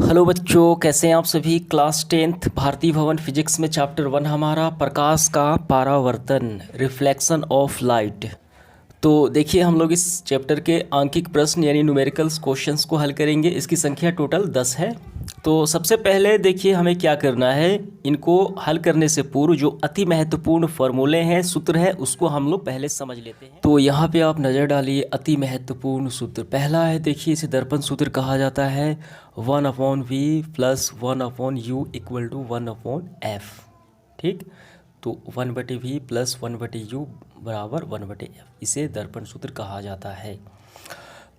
Hello बच्चों, कैसे हैं आप सभी। क्लास 10th भारती भवन फिजिक्स में चैप्टर 1 हमारा प्रकाश का परावर्तन, रिफ्लेक्शन ऑफ लाइट। तो देखिए, हम लोग इस चैप्टर के आंकिक प्रश्न यानी न्यूमेरिकल्स क्वेश्चंस को हल करेंगे। इसकी संख्या टोटल 10 है। तो सबसे पहले देखिए हमें क्या करना है, इनको हल करने से पूर्व जो अति महत्वपूर्ण फॉर्मूले हैं, सूत्र है, उसको हम लोग पहले समझ लेते हैं। तो यहाँ पे आप नज़र डालिए, अति महत्वपूर्ण सूत्र पहला है, देखिए इसे दर्पण सूत्र कहा जाता है। 1/v plus 1/u equal to 1/f। ठीक, तो 1/v प्लस 1/u बराबर 1/f, इसे दर्पण सूत्र कहा जाता है।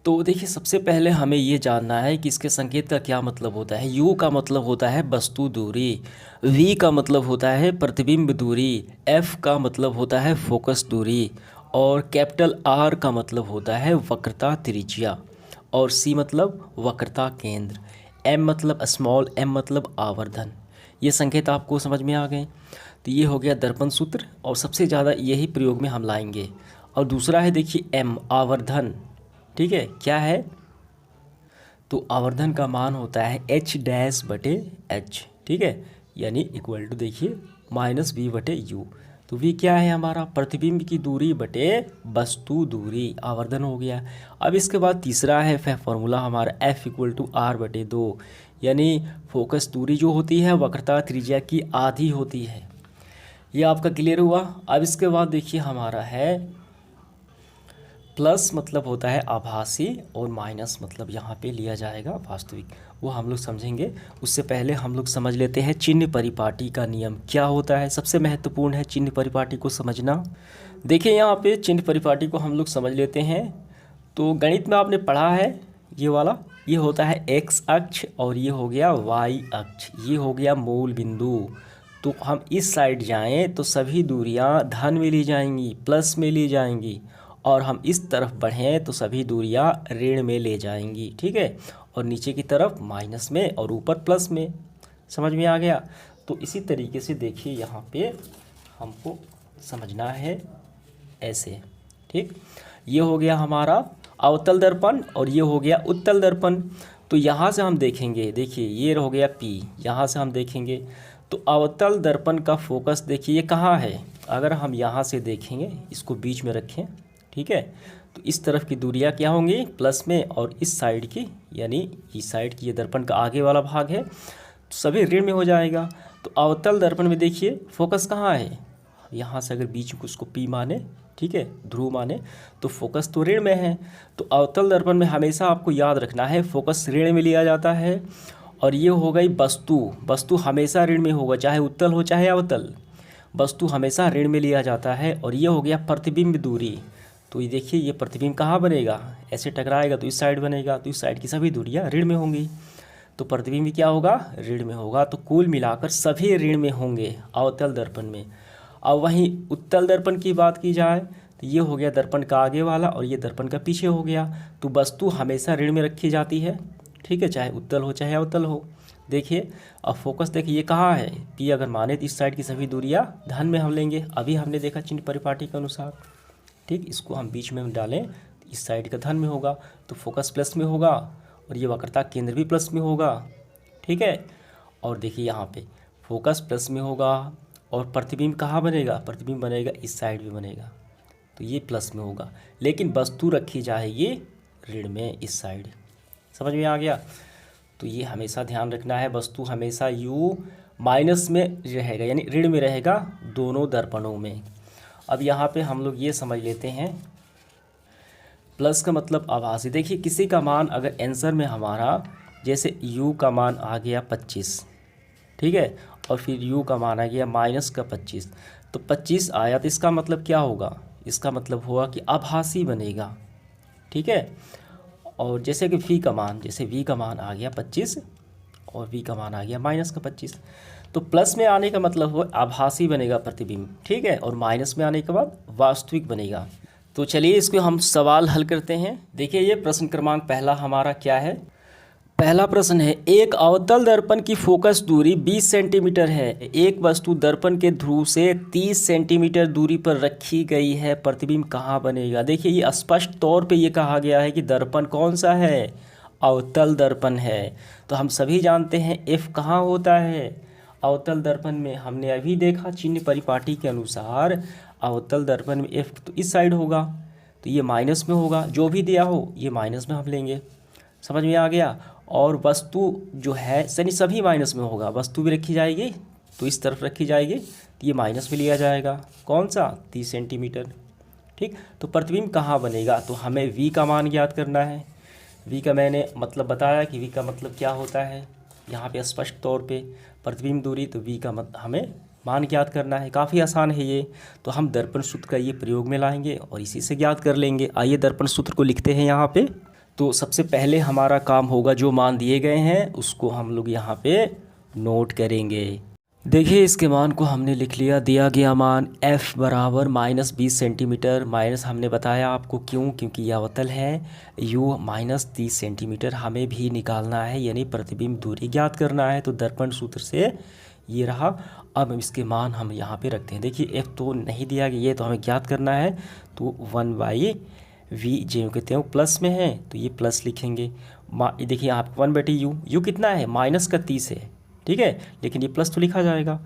तो देखिए सबसे पहले हमें ये जानना है कि इसके संकेत का क्या मतलब होता है। u का मतलब होता है वस्तु दूरी, v का मतलब होता है प्रतिबिंब दूरी, f का मतलब होता है फोकस दूरी, और कैपिटल R का मतलब होता है वक्रता त्रिज्या, और c मतलब वक्रता केंद्र, m मतलब स्मॉल, m मतलब आवर्धन। ये संकेत आपको समझ में आ गए। तो ये हो गया दर्पण सूत्र, और सबसे ज़्यादा यही प्रयोग में हम लाएंगे। और दूसरा है देखिए m, आवर्धन। ठीक है, क्या है, तो आवर्धन का मान होता है h'/h। ठीक है, यानी इक्वल टू देखिए -v/u। तो v क्या है हमारा, प्रतिबिंब की दूरी बटे वस्तु दूरी, आवर्धन हो गया। अब इसके बाद तीसरा है फॉर्मूला हमारा f = r/2, यानी फोकस दूरी जो होती है वक्रता त्रिज्या की आधी होती है। ये आपका क्लियर हुआ। अब इसके बाद देखिए हमारा है प्लस मतलब होता है आभासी, और माइनस मतलब यहाँ पे लिया जाएगा वास्तविक, वो हम लोग समझेंगे। उससे पहले हम लोग समझ लेते हैं चिन्ह परिपाटी का नियम क्या होता है। सबसे महत्वपूर्ण है चिन्ह परिपाटी को समझना। देखिए यहाँ पे चिन्ह परिपाटी को हम लोग समझ लेते हैं। तो गणित में आपने पढ़ा है ये वाला, ये होता है x अक्ष और ये हो गया y अक्ष, ये हो गया मूल बिंदु। तो हम इस साइड जाएं तो सभी दूरियां धन में ली जाएंगी, प्लस में ली जाएंगी, और हम इस तरफ बढ़ें तो सभी दूरियां ऋण में ले जाएंगी। ठीक है, और नीचे की तरफ माइनस में और ऊपर प्लस में। समझ में आ गया। तो इसी तरीके से देखिए यहाँ पे हमको समझना है ऐसे। ठीक, ये हो गया हमारा अवतल दर्पण और ये हो गया उत्तल दर्पण। तो यहाँ से हम देखेंगे, देखिए ये हो गया P, यहाँ से हम देखेंगे तो अवतल दर्पण का फोकस देखिए ये कहाँ है। अगर हम यहाँ से देखेंगे, इसको बीच में रखें, ठीक है, तो इस तरफ की दूरियां क्या होंगी, प्लस में, और इस साइड की यानी इस साइड की ये दर्पण का आगे वाला भाग है तो सभी ऋण में हो जाएगा। तो अवतल दर्पण में देखिए फोकस कहाँ है, यहाँ से अगर बीच में उसको P माने, ठीक है, ध्रुव माने, तो फोकस तो ऋण में है। तो अवतल दर्पण में हमेशा आपको याद रखना है फोकस ऋण में लिया जाता है। और ये हो गई वस्तु, वस्तु हमेशा ऋण में होगा, चाहे उत्तल हो चाहे अवतल, वस्तु हमेशा ऋण में लिया जाता है। और ये हो गया प्रतिबिंब दूरी। तो ये देखिए ये प्रतिबिंब कहाँ बनेगा, ऐसे टकराएगा तो इस साइड बनेगा, तो इस साइड की सभी दूरियां ऋण में होंगी, तो प्रतिबिंब क्या होगा, ऋण में होगा। तो कुल मिलाकर सभी ऋण में होंगे अवतल दर्पण में। अब वहीं उत्तल दर्पण की बात की जाए तो ये हो गया दर्पण का आगे वाला और ये दर्पण का पीछे हो गया। तो वस्तु हमेशा ऋण में रखी जाती है, ठीक है, चाहे उत्तल हो चाहे अवतल हो। देखिए अब फोकस देखिए ये कहाँ है, P अगर माने तो इस साइड की सभी दूरियां धन में हम लेंगे, अभी हमने देखा चिन्ह परिपाटी के अनुसार। ठीक, इसको हम बीच में डालें, इस साइड का धन में होगा तो फोकस प्लस में होगा, और ये वक्रता केंद्र भी प्लस में होगा। ठीक है, और देखिए यहाँ पे फोकस प्लस में होगा, और प्रतिबिंब कहाँ बनेगा, प्रतिबिंब बनेगा इस साइड भी बनेगा, तो ये प्लस में होगा, लेकिन वस्तु रखी जाएगी ऋण में इस साइड। समझ में आ गया। तो ये हमेशा ध्यान रखना है, वस्तु हमेशा U माइनस में रहेगा, यानी ऋण में रहेगा दोनों दर्पणों में। अब यहाँ पे हम लोग ये समझ लेते हैं प्लस का मतलब आभासी। देखिए किसी का मान अगर आंसर में हमारा जैसे U का मान आ गया 25, ठीक है, और फिर U का मान आ गया -25, तो 25 आया तो इसका मतलब क्या होगा, इसका मतलब होगा कि आभासी बनेगा। ठीक है, और जैसे कि V का मान, जैसे V का मान आ गया 25 और V का मान आ गया -25, तो प्लस में आने का मतलब हो आभासी बनेगा प्रतिबिंब, ठीक है, और माइनस में आने के बाद वास्तविक बनेगा। तो चलिए इसको हम सवाल हल करते हैं। देखिए ये प्रश्न क्रमांक पहला हमारा क्या है। पहला प्रश्न है, एक अवतल दर्पण की फोकस दूरी 20 सेंटीमीटर है, एक वस्तु दर्पण के ध्रुव से 30 सेंटीमीटर दूरी पर रखी गई है, प्रतिबिंब कहाँ बनेगा। देखिए ये स्पष्ट तौर पे ये कहा गया है कि दर्पण कौन सा है, अवतल दर्पण है। तो हम सभी जानते हैं F कहाँ होता है अवतल दर्पण में। हमने अभी देखा चिन्ह परिपाटी के अनुसार अवतल दर्पण में F तो इस साइड होगा, तो ये माइनस में होगा, जो भी दिया हो ये माइनस में हम लेंगे। समझ में आ गया। और वस्तु जो है यानी सभी माइनस में होगा, वस्तु भी रखी जाएगी तो इस तरफ रखी जाएगी, तो ये माइनस में लिया जाएगा। कौन सा 30 सेंटीमीटर। ठीक, तो प्रतिबिंब कहाँ बनेगा, तो हमें V का मान ज्ञात करना है। V का मैंने मतलब बताया कि V का मतलब क्या होता है, यहाँ पे स्पष्ट तौर पे प्रतिबिंब दूरी, तो V का हमें मान ज्ञात करना है। काफ़ी आसान है ये, तो हम दर्पण सूत्र का ये प्रयोग में लाएंगे और इसी से ज्ञात कर लेंगे। आइए दर्पण सूत्र को लिखते हैं यहाँ पे। तो सबसे पहले हमारा काम होगा जो मान दिए गए हैं उसको हम लोग यहाँ पे नोट करेंगे। देखिए इसके मान को हमने लिख लिया। दिया गया मान F बराबर -20 सेंटीमीटर, माइनस हमने बताया आपको क्यों, क्योंकि यह अवतल है। U -30 सेंटीमीटर हमें भी निकालना है, यानी प्रतिबिंब दूरी ज्ञात करना है। तो दर्पण सूत्र से ये रहा। अब इसके मान हम यहाँ पे रखते हैं। देखिए F तो नहीं दिया गया, ये तो हमें ज्ञात करना है। तो 1/V जो कहते हैं वो प्लस में है, तो ये प्लस लिखेंगे। देखिए यहाँ पे 1/U, U कितना है -30 है, ठीक है, लेकिन ये प्लस तो लिखा जाएगा,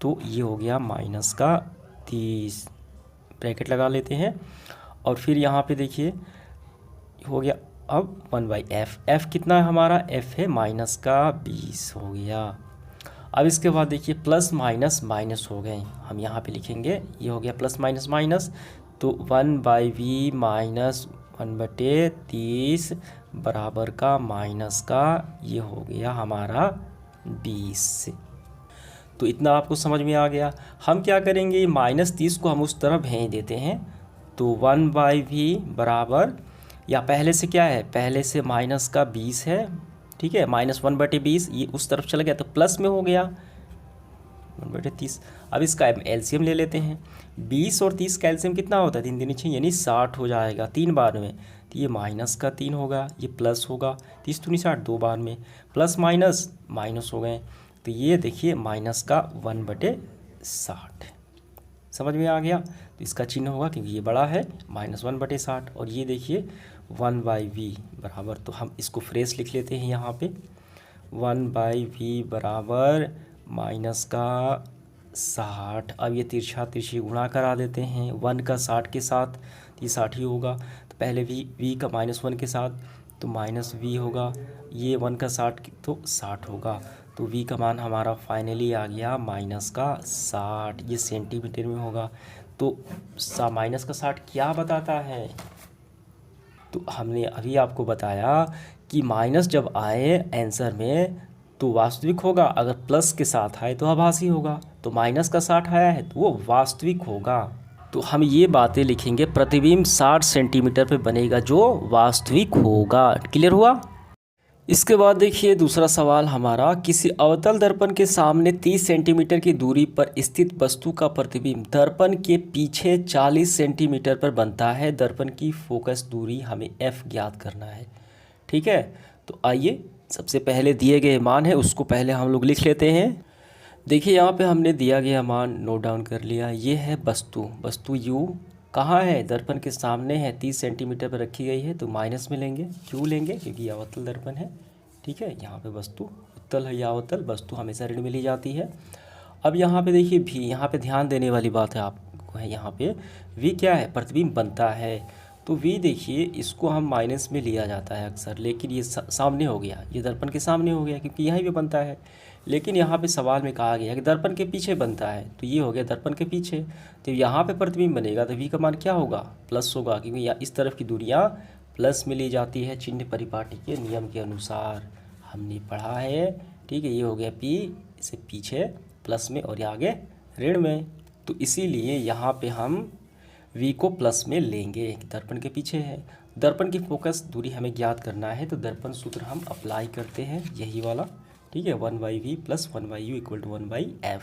तो ये हो गया -30, ब्रैकेट लगा लेते हैं। और फिर यहाँ पे देखिए हो गया अब 1/F। F कितना है हमारा, F है -20 हो गया। अब इसके बाद देखिए प्लस माइनस माइनस हो गए, हम यहाँ पे लिखेंगे, ये हो गया प्लस माइनस माइनस, तो 1/V माइनस 1/30 बराबर का माइनस का ये हो गया हमारा 20। तो इतना आपको समझ में आ गया। हम क्या करेंगे, -30 को हम उस तरफ भेज देते हैं, तो 1/V बराबर, या पहले से क्या है, पहले से माइनस का 20 है, ठीक है, -1/20, ये उस तरफ चला गया तो प्लस में हो गया 1/30। अब इसका एलसीएम ले लेते हैं। 20 और 30 का एलसीएम कितना होता है, 3 दूनी 6 यानी 60 हो जाएगा 3 बार में। तो ये -3 होगा, ये प्लस होगा, 30 दूनी 60 2 बार में, प्लस माइनस माइनस हो गए, तो ये देखिए -1/60। समझ में आ गया। तो इसका चिन्ह होगा क्योंकि ये बड़ा है -1/60, और ये देखिए 1/V बराबर, तो हम इसको फ्रेश लिख लेते हैं यहाँ पे, 1/V बराबर -60। अब ये तिरछा तिरछी गुणा करा देते हैं, 1 का 60 के साथ, ये 60 ही होगा। तो पहले V का -1 के साथ, तो -V होगा, ये 1 का 60 तो 60 होगा। तो V का मान हमारा फाइनली आ गया -60, ये सेंटीमीटर में होगा। तो -60 क्या बताता है, तो हमने अभी आपको बताया कि माइनस जब आए आंसर में तो वास्तविक होगा, अगर प्लस के साथ आए तो आभासी होगा। तो -60 आया है तो वो वास्तविक होगा। तो हम ये बातें लिखेंगे, प्रतिबिंब 60 सेंटीमीटर पे बनेगा जो वास्तविक होगा। क्लियर हुआ। इसके बाद देखिए दूसरा सवाल हमारा, किसी अवतल दर्पण के सामने 30 सेंटीमीटर की दूरी पर स्थित वस्तु का प्रतिबिंब दर्पण के पीछे 40 सेंटीमीटर पर बनता है। दर्पण की फोकस दूरी हमें F ज्ञात करना है, ठीक है। तो आइए सबसे पहले दिए गए मान है उसको पहले हम लोग लिख लेते हैं। देखिए यहाँ पे हमने दिया गया मान नोट डाउन कर लिया। ये है वस्तु U कहाँ है, दर्पण के सामने है, 30 सेंटीमीटर पर रखी गई है, तो माइनस में लेंगे। क्यों लेंगे, क्योंकि अवतल दर्पण है, ठीक है। यहाँ पे वस्तु उत्तल है या अवतल, वस्तु हमेशा ऋण में ली जाती है। अब यहाँ पे देखिए V, यहाँ पे ध्यान देने वाली बात है आपको है, यहाँ पे V क्या है, प्रतिबिंब बनता है। तो V देखिए इसको हम माइनस में लिया जाता है अक्सर, लेकिन ये सामने हो गया, ये दर्पण के सामने हो गया क्योंकि यहीं पे बनता है। लेकिन यहाँ पे सवाल में कहा गया कि दर्पण के पीछे बनता है, तो ये हो गया दर्पण के पीछे, तो यहाँ पे प्रतिबिंब बनेगा तो V का मान क्या होगा, प्लस होगा, क्योंकि इस तरफ की दूरियाँ प्लस में ली जाती है चिन्ह परिपाटी के नियम के अनुसार, हमने पढ़ा है, ठीक है। ये हो गया P, इसे पीछे प्लस में और ये आगे ऋण में, तो इसीलिए यहाँ पे हम V को प्लस में लेंगे, दर्पण के पीछे है। दर्पण की फोकस दूरी हमें ज्ञात करना है, तो दर्पण सूत्र हम अप्लाई करते हैं, यही वाला, ठीक है, 1/V plus 1/U equal to 1/F।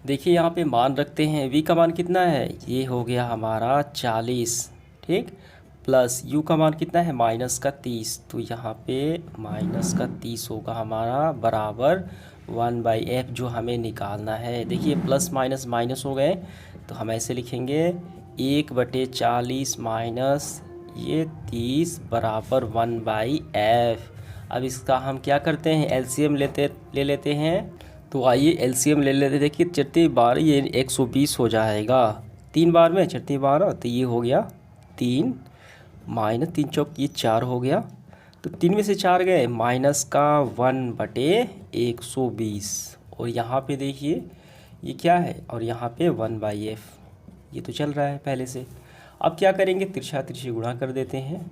देखिए यहाँ पे मान रखते हैं, V का मान कितना है, ये हो गया हमारा 40, ठीक, प्लस U का मान कितना है -30, तो यहाँ पे -30 होगा हमारा, बराबर 1/F जो हमें निकालना है। देखिए प्लस माइनस माइनस हो गए, तो हम ऐसे लिखेंगे 1/40 माइनस ये 30 बराबर 1/f। अब इसका हम क्या करते हैं, एलसीएम ले लेते हैं। तो आइए एलसीएम ले लेते हैं। देखिए 4 बार ये 120 हो जाएगा, 3 बार में 4 12, तो ये हो गया 3 माइनस 3 चौक ये 4 हो गया। तो 3 में से 4 गए, माइनस का 1/120। और यहाँ पे देखिए ये क्या है, और यहाँ पे 1/f, ये तो चल रहा है पहले से। अब क्या करेंगे, तिरछा तिरछी गुणा कर देते हैं।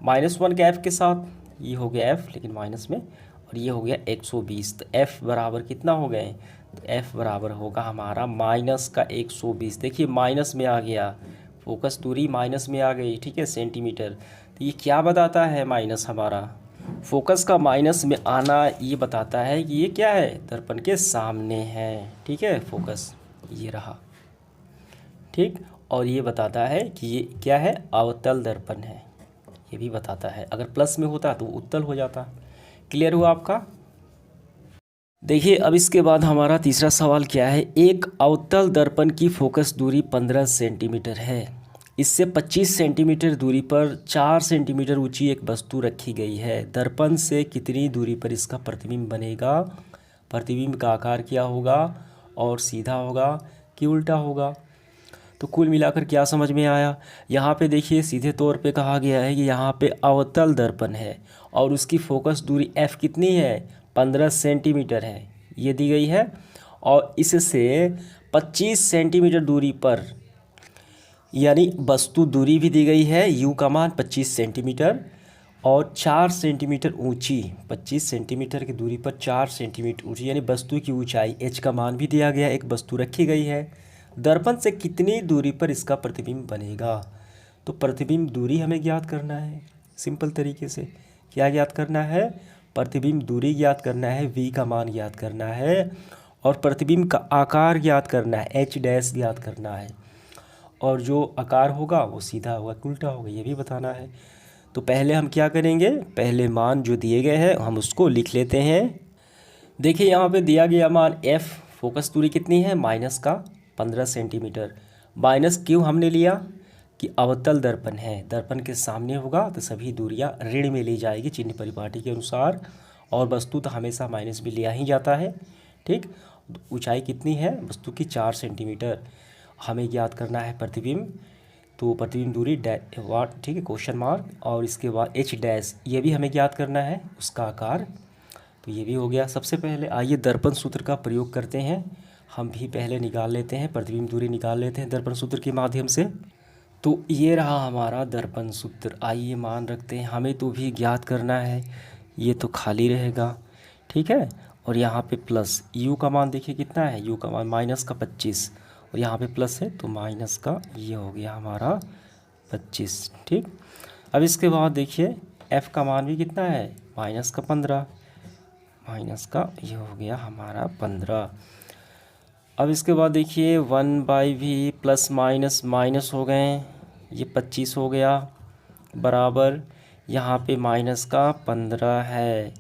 -1 के f के साथ, ये हो गया f लेकिन माइनस में, और ये हो गया 120। तो f बराबर कितना हो गए, तो f बराबर होगा हमारा माइनस का 120। देखिए माइनस में आ गया, फोकस दूरी माइनस में आ गई, ठीक है, सेंटीमीटर। तो ये क्या बताता है, माइनस हमारा फोकस का माइनस में आना ये बताता है कि ये क्या है, दर्पण के सामने है, ठीक है, फोकस ये रहा, ठीक। और ये बताता है कि ये क्या है, अवतल दर्पण है, ये भी बताता है। अगर प्लस में होता तो उत्तल हो जाता। क्लियर हुआ आपका। देखिए अब इसके बाद हमारा तीसरा सवाल क्या है, एक अवतल दर्पण की फोकस दूरी 15 सेंटीमीटर है। इससे 25 सेंटीमीटर दूरी पर 4 सेंटीमीटर ऊंची एक वस्तु रखी गई है। दर्पण से कितनी दूरी पर इसका प्रतिबिंब बनेगा, प्रतिबिंब का आकार क्या होगा, और सीधा होगा कि उल्टा होगा। तो कुल मिलाकर क्या समझ में आया, यहाँ पे देखिए सीधे तौर पे कहा गया है कि यहाँ पे अवतल दर्पण है और उसकी फोकस दूरी f कितनी है, 15 सेंटीमीटर है, ये दी गई है। और इससे 25 सेंटीमीटर दूरी पर, यानी वस्तु दूरी भी दी गई है, u का मान 25 सेंटीमीटर, और 4 सेंटीमीटर ऊंची, 25 सेंटीमीटर की दूरी पर 4 सेंटीमीटर ऊंची, यानी वस्तु की ऊंचाई h का मान भी दिया गया, एक वस्तु रखी गई है। दर्पण से कितनी दूरी पर इसका प्रतिबिंब बनेगा, तो प्रतिबिंब दूरी हमें ज्ञात करना है सिंपल तरीके से। क्या ज्ञात करना है, प्रतिबिंब दूरी ज्ञात करना है, v का मान ज्ञात करना है, और प्रतिबिंब का आकार ज्ञात करना है, h डैश ज्ञात करना है, और जो आकार होगा वो सीधा होगा कि उल्टा होगा, ये भी बताना है। तो पहले हम क्या करेंगे, पहले मान जो दिए गए हैं हम उसको लिख लेते हैं। देखिए यहाँ पे दिया गया मान f, फोकस दूरी कितनी है, माइनस का 15 सेंटीमीटर। माइनस क्यों हमने लिया, कि अवतल दर्पण है, दर्पण के सामने होगा तो सभी दूरियां ऋण में ली जाएगी चिन्ह परिपाटी के अनुसार, और वस्तु तो हमेशा माइनस में लिया ही जाता है, ठीक। ऊंचाई कितनी है वस्तु की, 4 सेंटीमीटर। हमें ज्ञात करना है प्रतिबिंब, तो प्रतिबिंब दूरी वाट, ठीक है, क्वेश्चन मार्क, और इसके बाद h डैश, ये भी हमें ज्ञात करना है, उसका आकार। तो ये भी हो गया। सबसे पहले आइए दर्पण सूत्र का प्रयोग करते हैं, हम भी पहले निकाल लेते हैं, प्रतिबिंब दूरी निकाल लेते हैं दर्पण सूत्र के माध्यम से। तो ये रहा हमारा दर्पण सूत्र। आइए मान रखते हैं, हमें तो भी ज्ञात करना है, ये तो खाली रहेगा, ठीक है। और यहाँ पे प्लस u का मान देखिए कितना है, u का मान माइनस का 25, और यहाँ पे प्लस है तो माइनस का ये हो गया हमारा 25, ठीक। अब इसके बाद देखिए f का मान भी कितना है, माइनस का 15, माइनस का ये हो गया हमारा 15। अब इसके बाद देखिए 1/v प्लस माइनस माइनस हो गए, ये 25 हो गया, बराबर यहाँ पे माइनस का 15 है।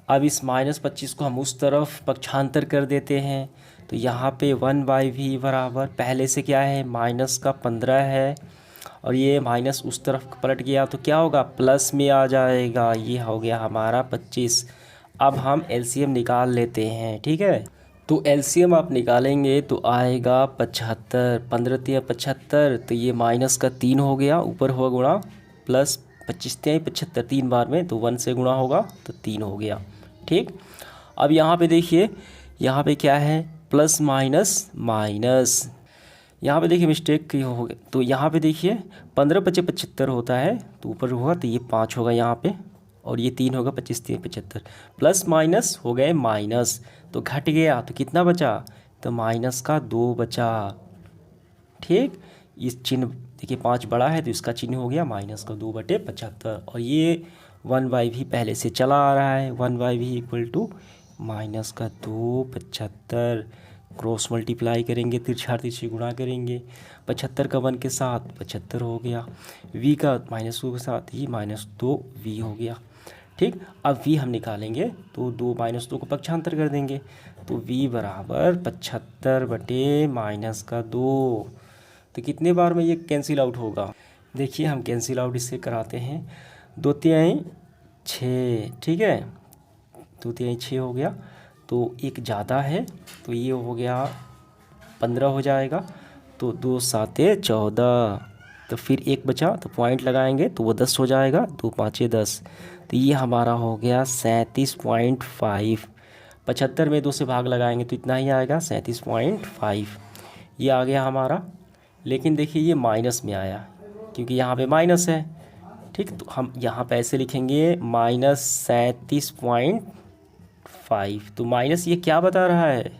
अब इस -25 को हम उस तरफ पक्षांतर कर देते हैं, तो यहाँ पे 1/v बराबर पहले से क्या है, माइनस का 15 है, और ये माइनस उस तरफ पलट गया तो क्या होगा, प्लस में आ जाएगा, ये हो गया हमारा 25। अब हम एलसीएम निकाल लेते हैं, ठीक है। तो एलसीएम आप निकालेंगे तो आएगा 75, 15 तिया 75, तो ये माइनस का 3 हो गया, ऊपर हुआ गुणा, प्लस 25 तिया 75, 3 बार में तो 1 से गुणा होगा तो 3 हो गया, ठीक। अब यहाँ पे देखिए, यहाँ पे क्या है, प्लस माइनस माइनस, यहाँ पे देखिए मिस्टेक की हो गई, तो यहाँ पे देखिए 15 × 75 होता है, तो ऊपर हुआ तो ये 5 होगा यहाँ पे, और ये 3 होगा, 25 × 75, प्लस माइनस हो गए माइनस, तो घट गया तो कितना बचा, तो माइनस का 2 बचा, ठीक। इस चिन्ह देखिए 5 बड़ा है तो इसका चिन्ह हो गया माइनस का 2/75, और ये 1/v पहले से चला आ रहा है, 1/v इक्वल टू माइनस का 2/75, क्रॉस मल्टीप्लाई करेंगे, तिरछा तिरछी गुणा करेंगे, 75 का 1 के साथ 75 हो गया, v का -2 के साथ ही -2v हो गया, ठीक। अब v हम निकालेंगे तो 2 -2 को पक्षांतर कर देंगे, तो v बराबर 75/-2, तो कितने बार में ये कैंसिल आउट होगा, देखिए हम कैंसिल आउट इससे कराते हैं। 2 तिहाई 6, ठीक है, 2 तिहाई 6 हो गया, तो एक ज़्यादा है तो ये हो गया 15 हो जाएगा। तो 2 7 14, तो फिर एक बचा तो पॉइंट लगाएंगे तो वो 10 हो जाएगा, 2 5 10। तो ये हमारा हो गया 37.5। 75 में 2 से भाग लगाएंगे तो इतना ही आएगा 37.5, ये आ गया हमारा। लेकिन देखिए ये माइनस में आया क्योंकि यहाँ पे माइनस है, ठीक। तो हम यहाँ पे ऐसे लिखेंगे -37.5। तो माइनस ये क्या बता रहा है,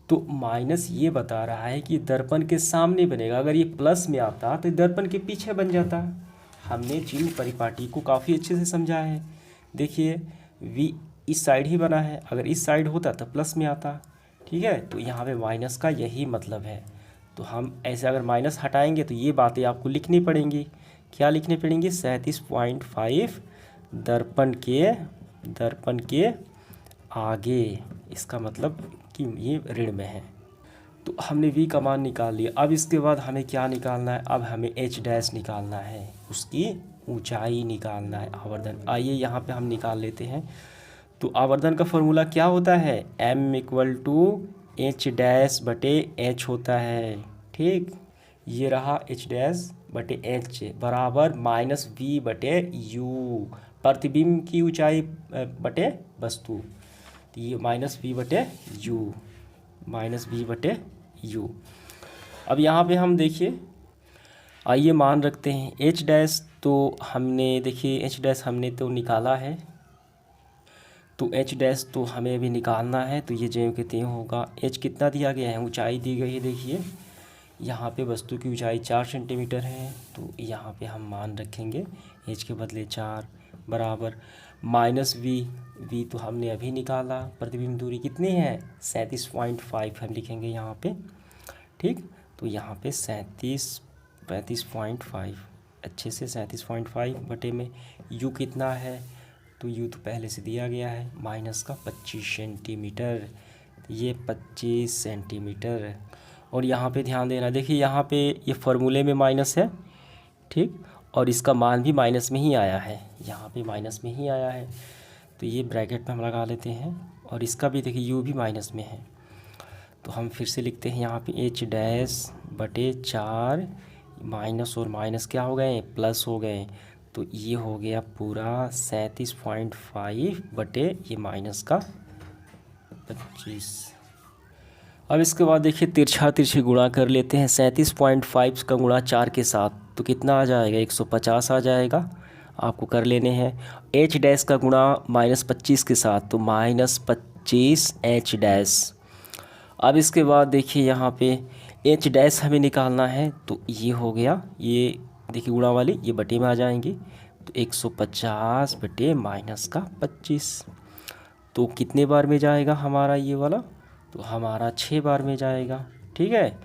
तो माइनस ये बता रहा है कि दर्पण के सामने बनेगा। अगर ये प्लस में आता तो दर्पण के पीछे बन जाता। हमने चिन्ह परिपाटी को काफ़ी अच्छे से समझा है। देखिए v इस साइड ही बना है, अगर इस साइड होता तो प्लस में आता, ठीक है। तो यहाँ पे माइनस का यही मतलब है। तो हम ऐसे अगर माइनस हटाएंगे तो ये बातें आपको लिखनी पड़ेंगी। क्या लिखनी पड़ेंगी, 37.5 दर्पण के आगे, इसका मतलब कि ये ऋण में है। तो हमने v का मान निकाल लिया। अब इसके बाद हमें क्या निकालना है, अब हमें h डैश निकालना है, उसकी ऊंचाई निकालना है, आवर्धन। आइए यहाँ पे हम निकाल लेते हैं। तो आवर्धन का फॉर्मूला क्या होता है, m = h डैश बटे h होता है, ठीक। ये रहा h डैश बटे h बराबर -v बटे u, प्रतिबिंब की ऊंचाई बटे वस्तु। तो ये -v बटे u। अब यहाँ पे हम देखिए, आइए मान रखते हैं h डैश। तो हमने देखिए h डैश हमने तो निकाला है, तो h डैश तो हमें अभी निकालना है। तो ये जो कहते हैं होगा, h कितना दिया गया है, ऊंचाई दी गई है। देखिए यहाँ पे वस्तु की ऊंचाई 4 सेंटीमीटर है, तो यहाँ पे हम मान रखेंगे h के बदले 4 बराबर -v तो हमने अभी निकाला। प्रतिबिंब दूरी कितनी है, 37.5 हम लिखेंगे यहाँ पे, ठीक। तो यहाँ पे 35.5 अच्छे से 37.5 बटे में u कितना है, तो u तो पहले से दिया गया है, माइनस का 25 सेंटीमीटर, ये 25 सेंटीमीटर। और यहाँ पे ध्यान देना, देखिए यहाँ पे ये फार्मूले में माइनस है, ठीक, और इसका मान भी माइनस में ही आया है, यहाँ पे माइनस में ही आया है। तो ये ब्रैकेट में हम लगा लेते हैं, और इसका भी देखिए u भी माइनस में है। तो हम फिर से लिखते हैं यहाँ पे h डैश बटे 4, माइनस और माइनस क्या हो गए, प्लस हो गए। तो ये हो गया पूरा 37.5 बटे ये माइनस का 25। अब इसके बाद देखिए तिरछा तिरछी गुणा कर लेते हैं। 37.5 का गुणा 4 के साथ तो कितना आ जाएगा, 150 आ जाएगा, आपको कर लेने हैं। h डैश का गुणा -25 के साथ तो -25 h डैश। अब इसके बाद देखिए यहाँ पे h डैश हमें निकालना है, तो ये हो गया, ये देखिए गुणा वाली ये बटे में आ जाएंगी, तो 150 बटे -25। तो कितने बार में जाएगा हमारा ये वाला, तो हमारा 6 बार में जाएगा, ठीक है।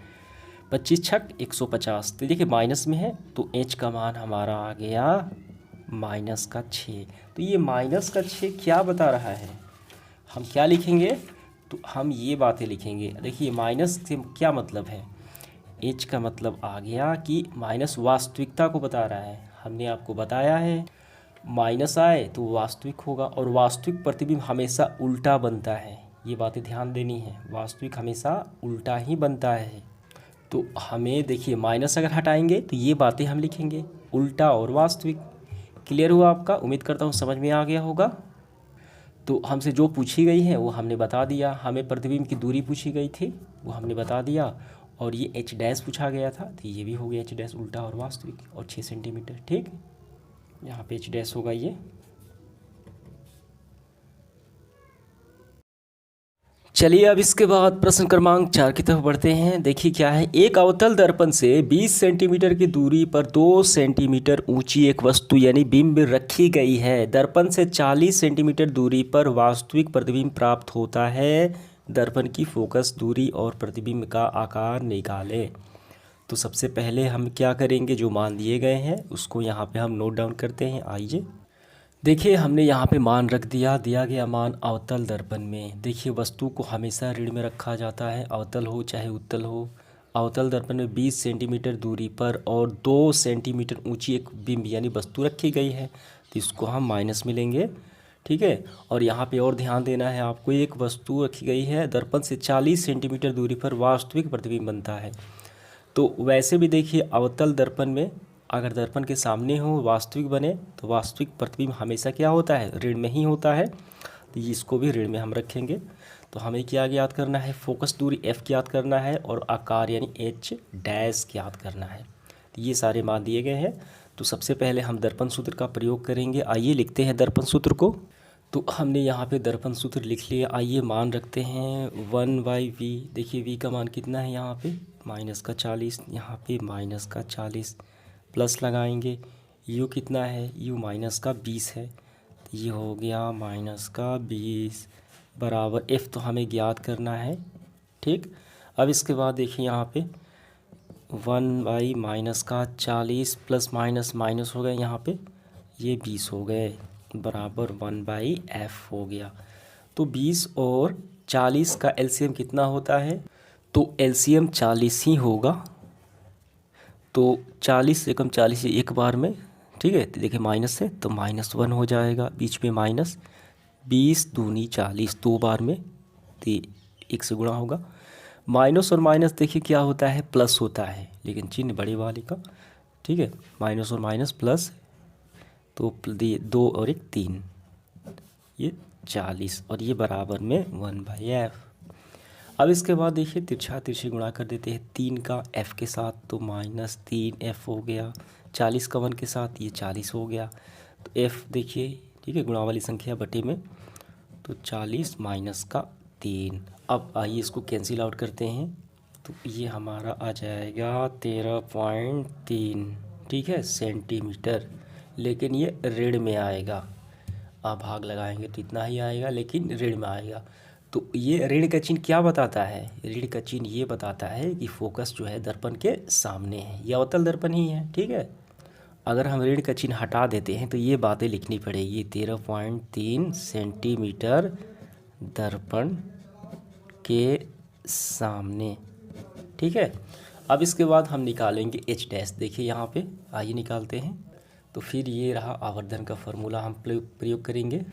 25 छक 150। तो देखिए माइनस में है तो h का मान हमारा आ गया -6। तो ये -6 क्या बता रहा है, हम क्या लिखेंगे, तो हम ये बातें लिखेंगे। देखिए माइनस से क्या मतलब है, h का मतलब आ गया कि माइनस वास्तविकता को बता रहा है। हमने आपको बताया है माइनस आए तो वास्तविक होगा, और वास्तविक प्रतिबिंब हमेशा उल्टा बनता है, ये बातें ध्यान देनी है, वास्तविक हमेशा उल्टा ही बनता है। तो हमें देखिए माइनस अगर हटाएंगे तो ये बातें हम लिखेंगे, उल्टा और वास्तविक। क्लियर हुआ आपका, उम्मीद करता हूँ समझ में आ गया होगा। तो हमसे जो पूछी गई है वो हमने बता दिया, हमें प्रतिबिंब की दूरी पूछी गई थी वो हमने बता दिया, और ये h डैश पूछा गया था तो ये भी हो गया h डैश उल्टा और वास्तविक, और 6 सेंटीमीटर, ठीक। यहाँ पे h डैश होगा ये। चलिए अब इसके बाद प्रश्न क्रमांक 4 की तरफ बढ़ते हैं। देखिए क्या है, एक अवतल दर्पण से 20 सेंटीमीटर की दूरी पर 2 सेंटीमीटर ऊंची एक वस्तु यानी बिंब रखी गई है। दर्पण से 40 सेंटीमीटर दूरी पर वास्तविक प्रतिबिंब प्राप्त होता है। दर्पण की फोकस दूरी और प्रतिबिंब का आकार निकालें। तो सबसे पहले हम क्या करेंगे, जो मान दिए गए हैं उसको यहाँ पे हम नोट डाउन करते हैं। आइए देखिए हमने यहाँ पे मान रख दिया गया मान अवतल दर्पण में। देखिए वस्तु को हमेशा ऋण में रखा जाता है, अवतल हो चाहे उत्तल हो। अवतल दर्पण में 20 सेंटीमीटर दूरी पर और 2 सेंटीमीटर ऊंची एक बिंब यानी वस्तु रखी गई है, तो इसको हम माइनस में लेंगे। ठीक है, और यहाँ पे और ध्यान देना है आपको, एक वस्तु रखी गई है दर्पण से 40 सेंटीमीटर दूरी पर वास्तविक प्रतिबिंब बनता है। तो वैसे भी देखिए अवतल दर्पण में अगर दर्पण के सामने हो वास्तविक बने तो वास्तविक प्रतिबिंब हमेशा क्या होता है, ऋण में ही होता है, तो इसको भी ऋण में हम रखेंगे। तो हमें क्या ज्ञात करना है, फोकस दूरी f ज्ञात करना है और आकार यानी h डैश ज्ञात करना है। तो ये सारे मान दिए गए हैं। तो सबसे पहले हम दर्पण सूत्र का प्रयोग करेंगे। आइए लिखते हैं दर्पण सूत्र को। तो हमने यहाँ पे दर्पण सूत्र लिख लिया। आइए मान रखते हैं 1/v। देखिए v का मान कितना है यहाँ पे -40, यहाँ पे -40 प्लस लगाएंगे। u कितना है, u -20 है, तो ये हो गया -20 बराबर f तो हमें ज्ञात करना है। ठीक, अब इसके बाद देखिए यहाँ पे 1/-40 प्लस माइनस माइनस हो गए, यहाँ पे ये 20 हो गए बराबर 1/f हो गया। तो 20 और 40 का एलसीएम कितना होता है, तो एलसीएम 40 ही होगा। तो 40 से कम 40 एक बार में, ठीक है, तो देखिए माइनस है तो -1 हो जाएगा, बीच में माइनस, 20 दूनी 40 दो बार में, तो 1 से गुणा होगा। माइनस और माइनस देखिए क्या होता है, प्लस होता है, लेकिन चिन्ह बड़े वाले का। ठीक है, माइनस और माइनस प्लस, तो 2 और 1 3, ये 40 और ये बराबर में 1/f। अब इसके बाद देखिए तिरछा तिरछी गुणा कर देते हैं 3 का f के साथ, तो -3f हो गया। 40 का 1 के साथ ये 40 हो गया। तो f देखिए, ठीक है, गुणा वाली संख्या बटे में, तो 40 माइनस का 3। अब आइए इसको कैंसिल आउट करते हैं, तो ये हमारा आ जाएगा 13.3, ठीक है, सेंटीमीटर, लेकिन ये ऋण में आएगा। आप भाग लगाएंगे तो इतना ही आएगा, लेकिन ऋण में आएगा। तो ये ऋण का चिन्ह क्या बताता है, ऋण का चिन्ह ये बताता है कि फोकस जो है दर्पण के सामने है, ये अवतल दर्पण ही है। ठीक है, अगर हम ऋण का चिन्ह हटा देते हैं तो ये बातें लिखनी पड़ेगी, 13.3 सेंटीमीटर दर्पण के सामने। ठीक है, अब इसके बाद हम निकालेंगे h डैश। देखिए यहाँ पे आइए निकालते हैं। तो फिर ये रहा आवर्धन का फॉर्मूला हम प्रयोग करेंगे।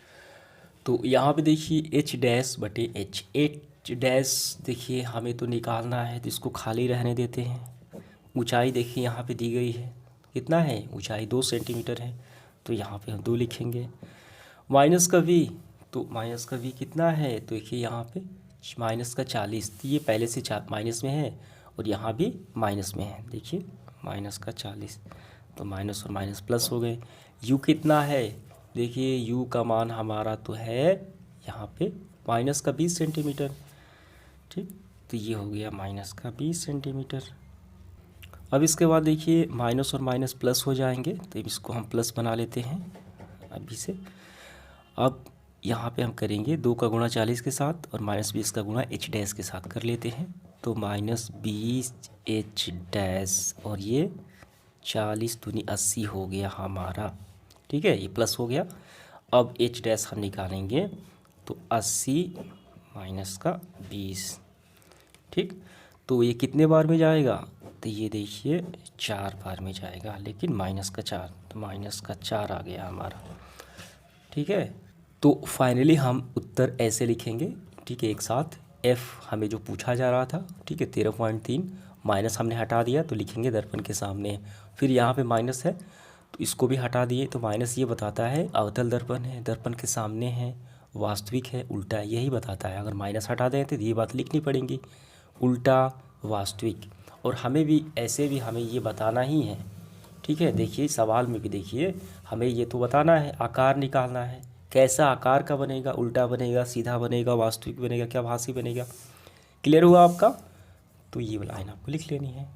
तो यहाँ पे देखिए h डैश बटे h, h डैश देखिए हमें तो निकालना है, तो इसको खाली रहने देते हैं। ऊंचाई देखिए यहाँ पे दी गई है, कितना है, ऊंचाई 2 सेंटीमीटर है, तो यहाँ पे हम 2 लिखेंगे। माइनस का v, तो माइनस का v कितना है, तो देखिए यहाँ पे -40, तो ये पहले से माइनस में है और यहाँ भी माइनस में है। देखिए -40, तो माइनस और माइनस प्लस हो गए। u कितना है, देखिए u का मान हमारा तो है यहाँ पे -20 सेंटीमीटर। ठीक, तो ये हो गया -20 सेंटीमीटर। अब इसके बाद देखिए माइनस और माइनस प्लस हो जाएंगे, तो इसको हम प्लस बना लेते हैं अभी से। अब यहाँ पे हम करेंगे 2 का गुणा 40 के साथ और -20 का गुणा h डैश के साथ कर लेते हैं, तो -20 h डैश और ये 40 दूनी 80 हो गया हमारा। ठीक है, ये प्लस हो गया। अब h डैश हम निकालेंगे, तो 80 माइनस का 20। ठीक, तो ये कितने बार में जाएगा, तो ये देखिए 4 बार में जाएगा, लेकिन -4, तो -4 आ गया हमारा। ठीक है, तो फाइनली हम उत्तर ऐसे लिखेंगे। ठीक है, एक साथ f हमें जो पूछा जा रहा था, ठीक है, 13.3, माइनस हमने हटा दिया तो लिखेंगे दर्पण के सामने। फिर यहाँ पे माइनस है तो इसको भी हटा दिए, तो माइनस ये बताता है अवतल दर्पण है, दर्पण के सामने है, वास्तविक है, उल्टा है, यही बताता है। अगर माइनस हटा दें तो ये बात लिखनी पड़ेगी, उल्टा वास्तविक। और हमें भी ऐसे भी हमें ये बताना ही है। ठीक है, देखिए सवाल में भी देखिए हमें ये तो बताना है, आकार निकालना है, कैसा आकार का बनेगा, उल्टा बनेगा, सीधा बनेगा, वास्तविक बनेगा, क्या भासी बनेगा। क्लियर हुआ आपका, तो ये लाइन आपको लिख लेनी है।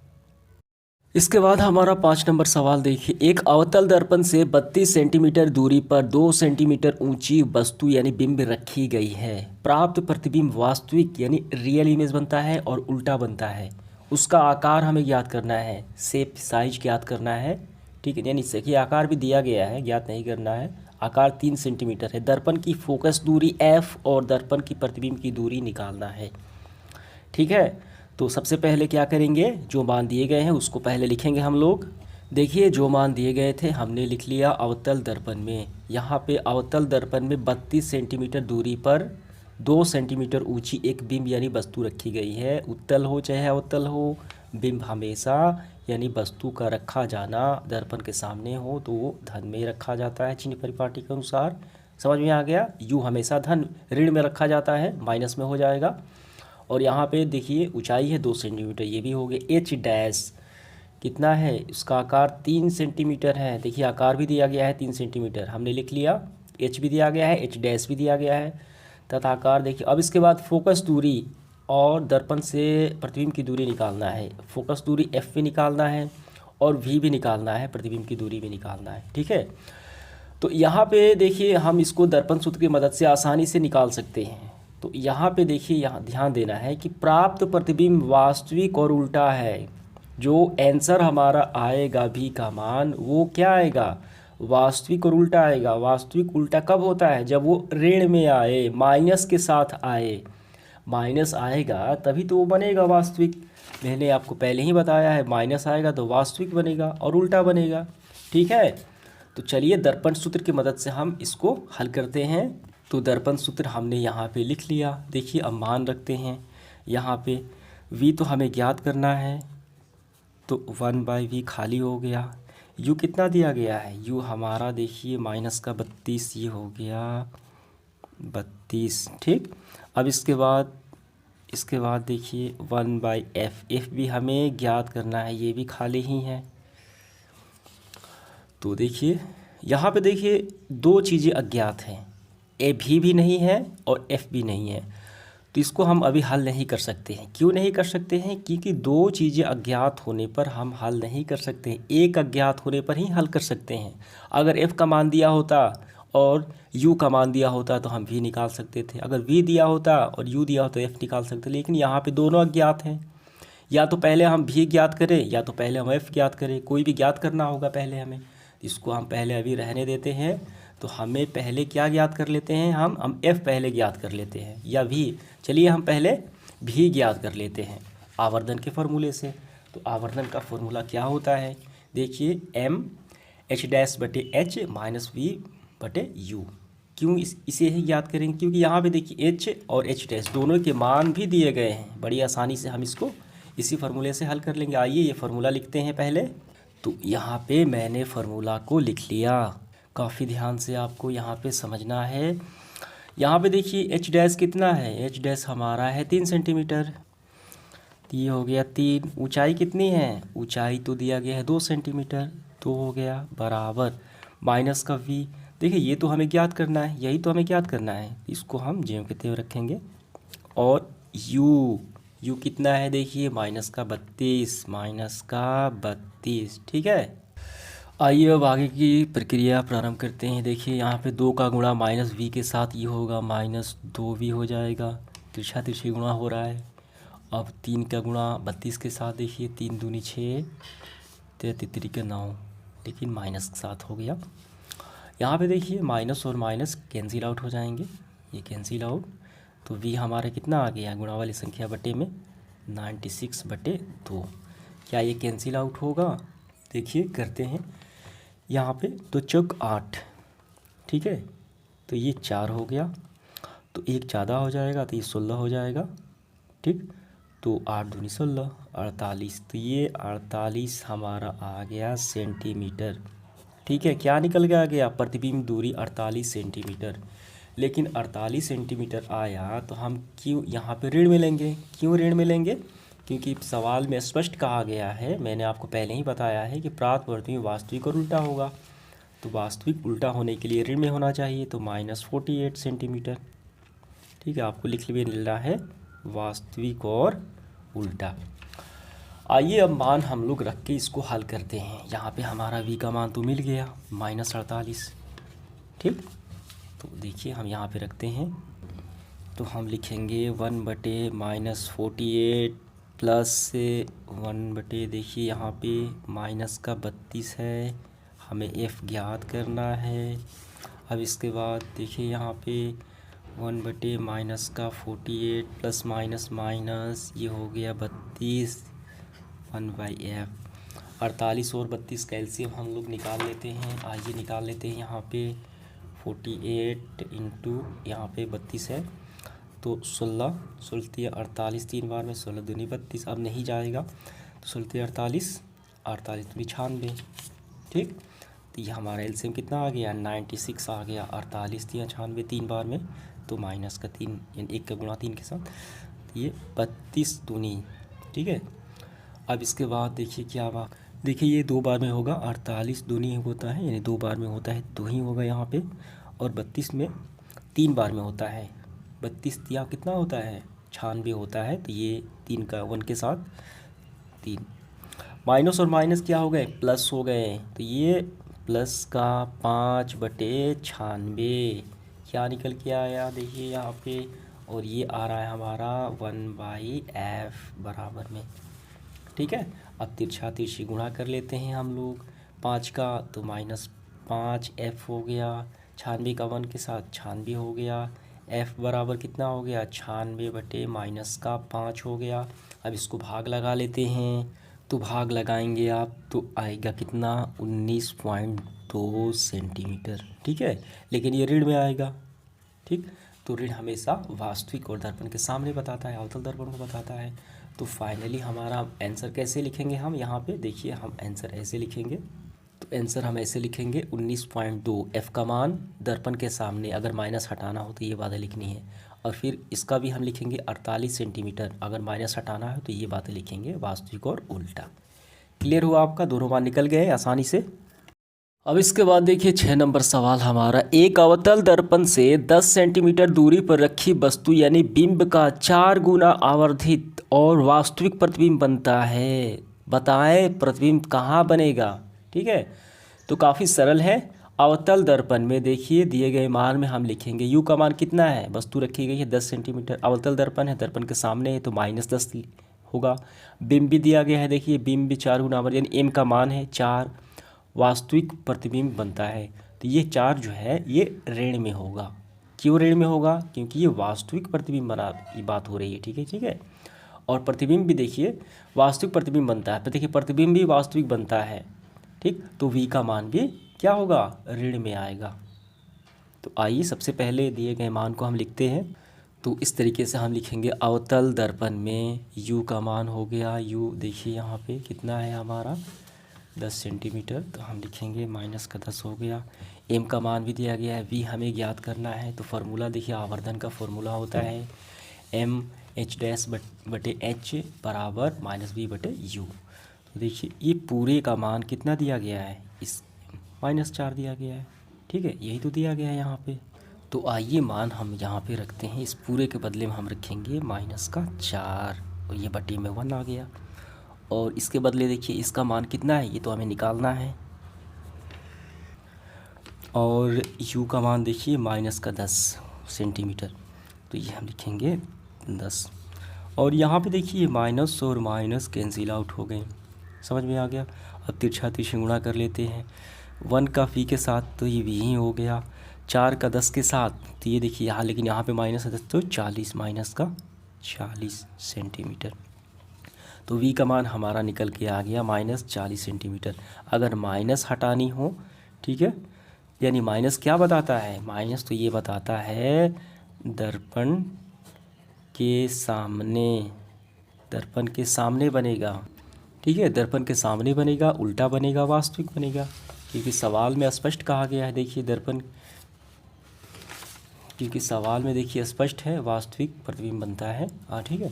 इसके बाद हमारा 5 नंबर सवाल देखिए, एक अवतल दर्पण से 32 सेंटीमीटर दूरी पर 2 सेंटीमीटर ऊंची वस्तु यानी बिंब रखी गई है। प्राप्त प्रतिबिंब वास्तविक यानी रियल इमेज बनता है और उल्टा बनता है। उसका आकार हमें ज्ञात करना है, शेप साइज ज्ञात करना है। ठीक है, यानी इससे आकार भी दिया गया है, ज्ञात नहीं करना है। आकार 3 सेंटीमीटर है। दर्पण की फोकस दूरी f और दर्पण की प्रतिबिंब की दूरी निकालना है। ठीक है, तो सबसे पहले क्या करेंगे, जो मान दिए गए हैं उसको पहले लिखेंगे हम लोग। देखिए जो मान दिए गए थे हमने लिख लिया अवतल दर्पण में। यहाँ पे अवतल दर्पण में 32 सेंटीमीटर दूरी पर 2 सेंटीमीटर ऊंची एक बिंब यानी वस्तु रखी गई है। उत्तल हो चाहे अवतल हो, बिंब हमेशा यानी वस्तु का रखा जाना दर्पण के सामने हो तो वो धन में रखा जाता है चिन्ह परिपाटी के अनुसार। समझ में आ गया। यू हमेशा धन ऋण में रखा जाता है, माइनस में हो जाएगा। और यहाँ पे देखिए ऊंचाई है 2 सेंटीमीटर, ये भी हो गया। एच डैश कितना है, उसका आकार 3 सेंटीमीटर है। देखिए आकार भी दिया गया है 3 सेंटीमीटर, हमने लिख लिया। एच भी दिया गया है, एच डैश भी दिया गया है तथा आकार देखिए। अब इसके बाद फोकस दूरी और दर्पण से प्रतिबिंब की दूरी निकालना है। फोकस दूरी एफ भी निकालना है और वी भी निकालना है, प्रतिबिंब की दूरी भी निकालना है। ठीक है, तो यहाँ पे देखिए हम इसको दर्पण सूत्र की मदद से आसानी से निकाल सकते हैं। तो यहाँ पे देखिए, यहाँ ध्यान देना है कि प्राप्त प्रतिबिंब वास्तविक और उल्टा है। जो आंसर हमारा आएगा भी का मान वो क्या आएगा, वास्तविक और उल्टा आएगा। वास्तविक उल्टा कब होता है, जब वो ऋण में आए, माइनस के साथ आए। माइनस आएगा तभी तो वो बनेगा वास्तविक। मैंने आपको पहले ही बताया है, माइनस आएगा तो वास्तविक बनेगा और उल्टा बनेगा। ठीक है, तो चलिए दर्पण सूत्र की मदद से हम इसको हल करते हैं। तो दर्पण सूत्र हमने यहाँ पे लिख लिया। देखिए अब मान रखते हैं यहाँ पे। v तो हमें ज्ञात करना है, तो 1/v खाली हो गया। u कितना दिया गया है, u हमारा देखिए माइनस का 32, ये हो गया 32। ठीक, अब इसके बाद देखिए 1/f, f भी हमें ज्ञात करना है, ये भी खाली ही है। तो देखिए यहाँ पे देखिए 2 चीज़ें अज्ञात हैं, ए भी नहीं है और एफ भी नहीं है। तो इसको हम अभी हल नहीं कर सकते हैं। क्यों नहीं कर सकते हैं, क्योंकि 2 चीज़ें अज्ञात होने पर हम हल नहीं कर सकते हैं। एक अज्ञात होने पर ही हल कर सकते हैं। अगर एफ का मान दिया होता और यू का मान दिया होता तो हम भी निकाल सकते थे। अगर वी दिया होता और यू दिया होता तो एफ निकाल सकते। लेकिन यहाँ पे दोनों अज्ञात हैं। या तो पहले हम भी ज्ञात करें या तो पहले हम एफ ज्ञात करें, कोई भी ज्ञात करना होगा पहले हमें। इसको हम पहले अभी रहने देते हैं। तो हमें पहले क्या ज्ञात कर लेते हैं, हम एफ पहले ज्ञात कर लेते हैं या भी। चलिए हम पहले भी ज्ञात कर लेते हैं आवर्धन के फॉर्मूले से। तो आवर्धन का फॉर्मूला क्या होता है, देखिए एम एच डैश बटे एच माइनस वी बटे यू। क्यों इसे ही ज्ञात करेंगे, क्योंकि यहाँ पे देखिए एच और एच डैश दोनों के मान भी दिए गए हैं। बड़ी आसानी से हम इसको इसी फार्मूले से हल कर लेंगे। आइए ये फार्मूला लिखते हैं पहले। तो यहाँ पे मैंने फार्मूला को लिख लिया। काफ़ी ध्यान से आपको यहाँ पे समझना है। यहाँ पे देखिए एच डैश कितना है, एच डैश हमारा है 3 सेंटीमीटर। ये हो गया 3। ऊंचाई कितनी है, ऊंचाई तो दिया गया है 2 सेंटीमीटर, तो हो गया बराबर माइनस का v। देखिए ये तो हमें ज्ञात करना है, यही तो हमें ज्ञात करना है। इसको हम ज्यों के त्यों रखेंगे। और u कितना है, देखिए माइनस का 32। ठीक है, आइए अब आगे की प्रक्रिया प्रारंभ करते हैं। देखिए यहाँ पे 2 का गुणा माइनस वी के साथ ये होगा -2v हो जाएगा। तिरछा तिरछी गुणा हो रहा है। अब 3 का गुणा 32 के साथ, देखिए 3 दूनी 6, 3 के 9, लेकिन माइनस के साथ हो गया। यहाँ पे देखिए माइनस और माइनस कैंसिल आउट हो जाएंगे, ये कैंसिल आउट। तो v हमारा कितना आ गया, गुणा वाली संख्या बटे में 96/2। क्या ये कैंसिल आउट होगा, देखिए करते हैं। यहाँ पे तो चौक 8, ठीक है, तो ये 4 हो गया, तो 1 ज़्यादा हो जाएगा तो ये 16 हो जाएगा। ठीक, तो 8 दूनी 16, 48। तो ये 48 हमारा आ गया सेंटीमीटर। ठीक है, क्या निकल के आ गया, प्रतिबिंब दूरी 48 सेंटीमीटर। लेकिन 48 सेंटीमीटर आया तो हम क्यों यहाँ पे ऋण में लेंगे, क्यों ऋण में लेंगे, क्योंकि सवाल में स्पष्ट कहा गया है, मैंने आपको पहले ही बताया है कि प्राप्त प्रतिबिंब वास्तविक और उल्टा होगा। तो वास्तविक उल्टा होने के लिए ऋण में होना चाहिए, तो -48 सेंटीमीटर। ठीक है, आपको लिख लेना है वास्तविक और उल्टा। आइए अब मान हम लोग रख के इसको हल करते हैं। यहाँ पे हमारा v का मान तो मिल गया -48। ठीक, तो देखिए हम यहाँ पे रखते हैं, तो हम लिखेंगे 1/-48 प्लस 1 देखिए यहाँ पे माइनस का 32 है, हमें f ज्ञात करना है। अब इसके बाद देखिए यहाँ पे 1/-48 प्लस माइनस माइनस ये हो गया 32 1/f। 48 और 32 का एलसीएम हम लोग निकाल लेते हैं। आइए निकाल लेते हैं। यहाँ पे 48 इंटू यहाँ पे 32 है तो 16 16 48 तीन बार में 16 दूनी 32। अब नहीं जाएगा तो 16 48 48 दूनी 96। ठीक, तो ये हमारा एलसीएम कितना आ गया 96 आ गया। 48 या 96 तीन बार में तो माइनस का 3 यानी 1 का गुणा 3 के साथ तो ये 32 दूनी। ठीक है, अब इसके बाद देखिए क्या बात, देखिए ये 2 बार में होगा। 48 दूनी होता है यानी 2 बार में होता है 2 ही होगा यहाँ पे, और 32 में 3 बार में होता है। 32 या कितना होता है 96 होता है, तो ये 3 का 1 के साथ 3। माइनस और माइनस क्या हो गए प्लस हो गए, तो ये प्लस का 5/96 क्या निकल के आया देखिए यहाँ पे, और ये आ रहा है हमारा 1/f बराबर में। ठीक है, अब तिरछा तिरछी गुणा कर लेते हैं हम लोग 5 का, तो -5f हो गया। 96 का 1 के साथ 96 हो गया। f बराबर कितना हो गया 96/-5 हो गया। अब इसको भाग लगा लेते हैं, तो भाग लगाएंगे आप तो आएगा कितना 19.2 सेंटीमीटर। ठीक है, लेकिन ये ऋण में आएगा। ठीक, तो ऋण हमेशा वास्तविक और दर्पण के सामने बताता है, अवतल दर्पण को बताता है। तो फाइनली हमारा आंसर कैसे लिखेंगे हम यहाँ पे देखिए, हम आंसर ऐसे लिखेंगे, तो आंसर हम ऐसे लिखेंगे 19.2 एफ का मान दर्पण के सामने, अगर माइनस हटाना हो तो ये बातें लिखनी है। और फिर इसका भी हम लिखेंगे 48 सेंटीमीटर, अगर माइनस हटाना है तो ये बातें लिखेंगे वास्तविक और उल्टा। क्लियर हुआ आपका, दोनों मान निकल गए आसानी से। अब इसके बाद देखिए 6 नंबर सवाल हमारा, एक अवतल दर्पण से 10 सेंटीमीटर दूरी पर रखी वस्तु यानी बिंब का 4 गुना आवर्धित और वास्तविक प्रतिबिंब बनता है, बताएं प्रतिबिंब कहाँ बनेगा। ठीक है, तो काफ़ी सरल है। अवतल दर्पण में देखिए दिए गए मान में हम लिखेंगे u का मान कितना है, वस्तु रखी गई है 10 सेंटीमीटर, अवतल दर्पण है, दर्पण के सामने है तो -10 होगा। बिंब भी दिया गया है, देखिए बिंब भी 4 गुना आवर्धित यानी m का मान है 4, वास्तविक प्रतिबिंब बनता है। तो ये 4 जो है ये ऋण में होगा। क्यों ऋण में होगा, क्योंकि ये वास्तविक प्रतिबिंब बना की बात हो रही है। ठीक है, ठीक है, और प्रतिबिंब भी देखिए वास्तविक प्रतिबिंब बनता है, तो देखिए प्रतिबिंब भी वास्तविक बनता है। ठीक, तो v का मान भी क्या होगा ऋण में आएगा। तो आइए सबसे पहले दिए गए मान को हम लिखते हैं, तो इस तरीके से हम लिखेंगे अवतल दर्पण में u का मान हो गया, u देखिए यहाँ पे कितना है हमारा 10 सेंटीमीटर, तो हम लिखेंगे -10 हो गया। m का मान भी दिया गया है, v हमें ज्ञात करना है, तो फार्मूला देखिए आवर्धन का फार्मूला होता है m/h बराबर -v/u। तो देखिए ये पूरे का मान कितना दिया गया है, इस -4 दिया गया है। ठीक है, यही तो दिया गया है यहाँ पे। तो आइए मान हम यहाँ पे रखते हैं, इस पूरे के बदले में हम रखेंगे -4 और ये बटे में 1 आ गया। और इसके बदले देखिए इसका मान कितना है, ये तो हमें निकालना है। और u का मान देखिए -10 सेंटीमीटर, तो ये हम लिखेंगे 10। और यहाँ पे देखिए माइनस और माइनस कैंसिल आउट हो गए, समझ में आ गया। अब तिरछा तिरछी गुणा कर लेते हैं, 1 का v के साथ तो ये v ही हो गया, 4 का 10 के साथ तो ये देखिए यहाँ, लेकिन यहाँ पे -10 तो 40 -40 सेंटीमीटर। तो v का मान हमारा निकल के आ गया -40 सेंटीमीटर। अगर माइनस हटानी हो, ठीक है, यानी माइनस क्या बताता है, माइनस तो ये बताता है दर्पण के सामने, दर्पण के सामने बनेगा। ठीक है, दर्पण के सामने बनेगा, उल्टा बनेगा, वास्तविक बनेगा, क्योंकि सवाल में स्पष्ट कहा गया है। देखिए दर्पण, क्योंकि सवाल में देखिए स्पष्ट है वास्तविक प्रतिबिंब बनता है। हाँ ठीक है,